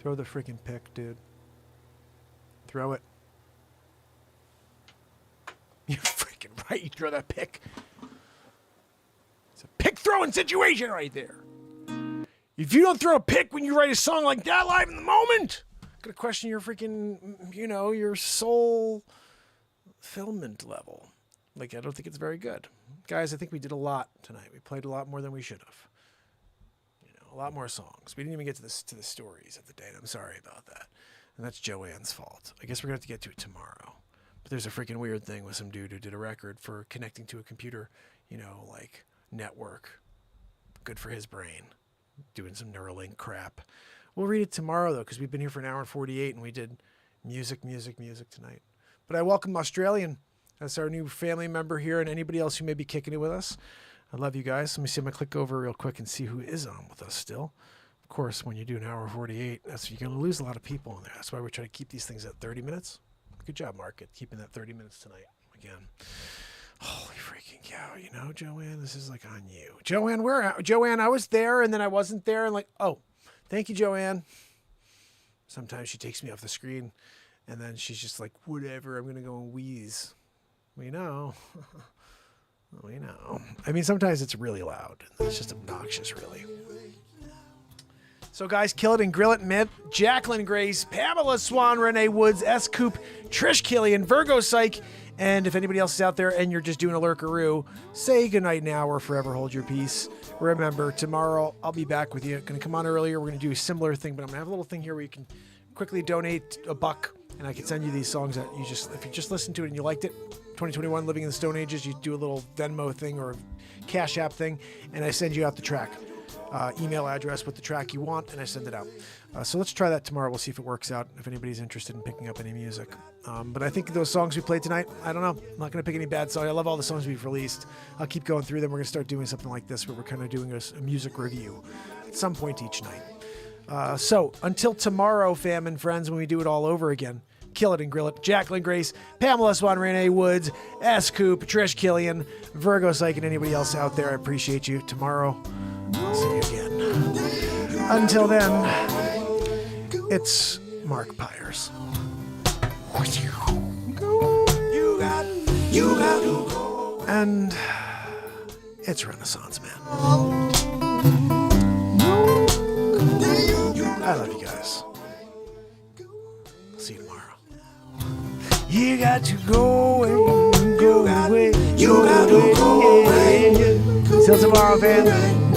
Speaker 1: Throw the freaking pick, dude. Throw it. You're freaking right. You throw that pick. It's a pick throwing situation right there. If you don't throw a pick when you write a song like that live in the moment, I'm going to question your freaking, your soul fulfillment level. Like, I don't think it's very good. Guys, I think we did a lot tonight. We played a lot more than we should have. A lot more songs. We didn't even get to the stories of the day. I'm sorry about that. And that's Joanne's fault. I guess we're going to have to get to it tomorrow. But there's a freaking weird thing with some dude who did a record for connecting to a computer, like network. Good for his brain. Doing some neuralink crap. We'll read it tomorrow, though, because we've been here for an hour and 48, and we did music tonight. But I welcome Australian as our new family member here, and anybody else who may be kicking it with us. I love you guys. Let me see. I'm going to click over real quick and see who is on with us still. Of course, when you do an hour 48, you're going to lose a lot of people in there. That's why we're trying to keep these things at 30 minutes. Good job, Mark, at keeping that 30 minutes tonight. Again, holy freaking cow. Joanne, this is like on you. Joanne, Joanne, I was there and then I wasn't there. And thank you, Joanne. Sometimes she takes me off the screen and then she's just like, whatever, I'm going to go and wheeze. We know. We know. I mean, sometimes it's really loud. It's just obnoxious, really. So, guys, Kill It and Grill It, Myth, Jacqueline Grace, Pamela Swan, Renee Woods, S. Coop, Trish Killian, Virgo Psych, and if anybody else is out there and you're just doing a lurkaroo, say goodnight now or forever hold your peace. Remember, tomorrow I'll be back with you. Going to come on earlier. We're going to do a similar thing, but I'm going to have a little thing here where you can quickly donate $1, and I can send you these songs that if you just listened to it and you liked it, 2021 Living in the Stone Ages, you do a little Venmo thing or Cash App thing, and I send you out the track. Email address with the track you want, and I send it out. So let's try that tomorrow. We'll see if it works out, if anybody's interested in picking up any music. But I think those songs we played tonight, I don't know. I'm not going to pick any bad songs. I love all the songs we've released. I'll keep going through them. We're going to start doing something like this where we're kind of doing a music review at some point each night. So until tomorrow, fam and friends, when we do it all over again, Kill It and Grill It, Jacqueline Grace, Pamela Swan, Renee Woods, S. Coop, Trish Killian, Virgo Psych, and anybody else out there. I appreciate you. Tomorrow, I'll see you again. Until then, it's Mark Pires. And it's Renaissance Man. I love you guys. See you tomorrow. You got to go away. You got to go away. Till tomorrow, fam.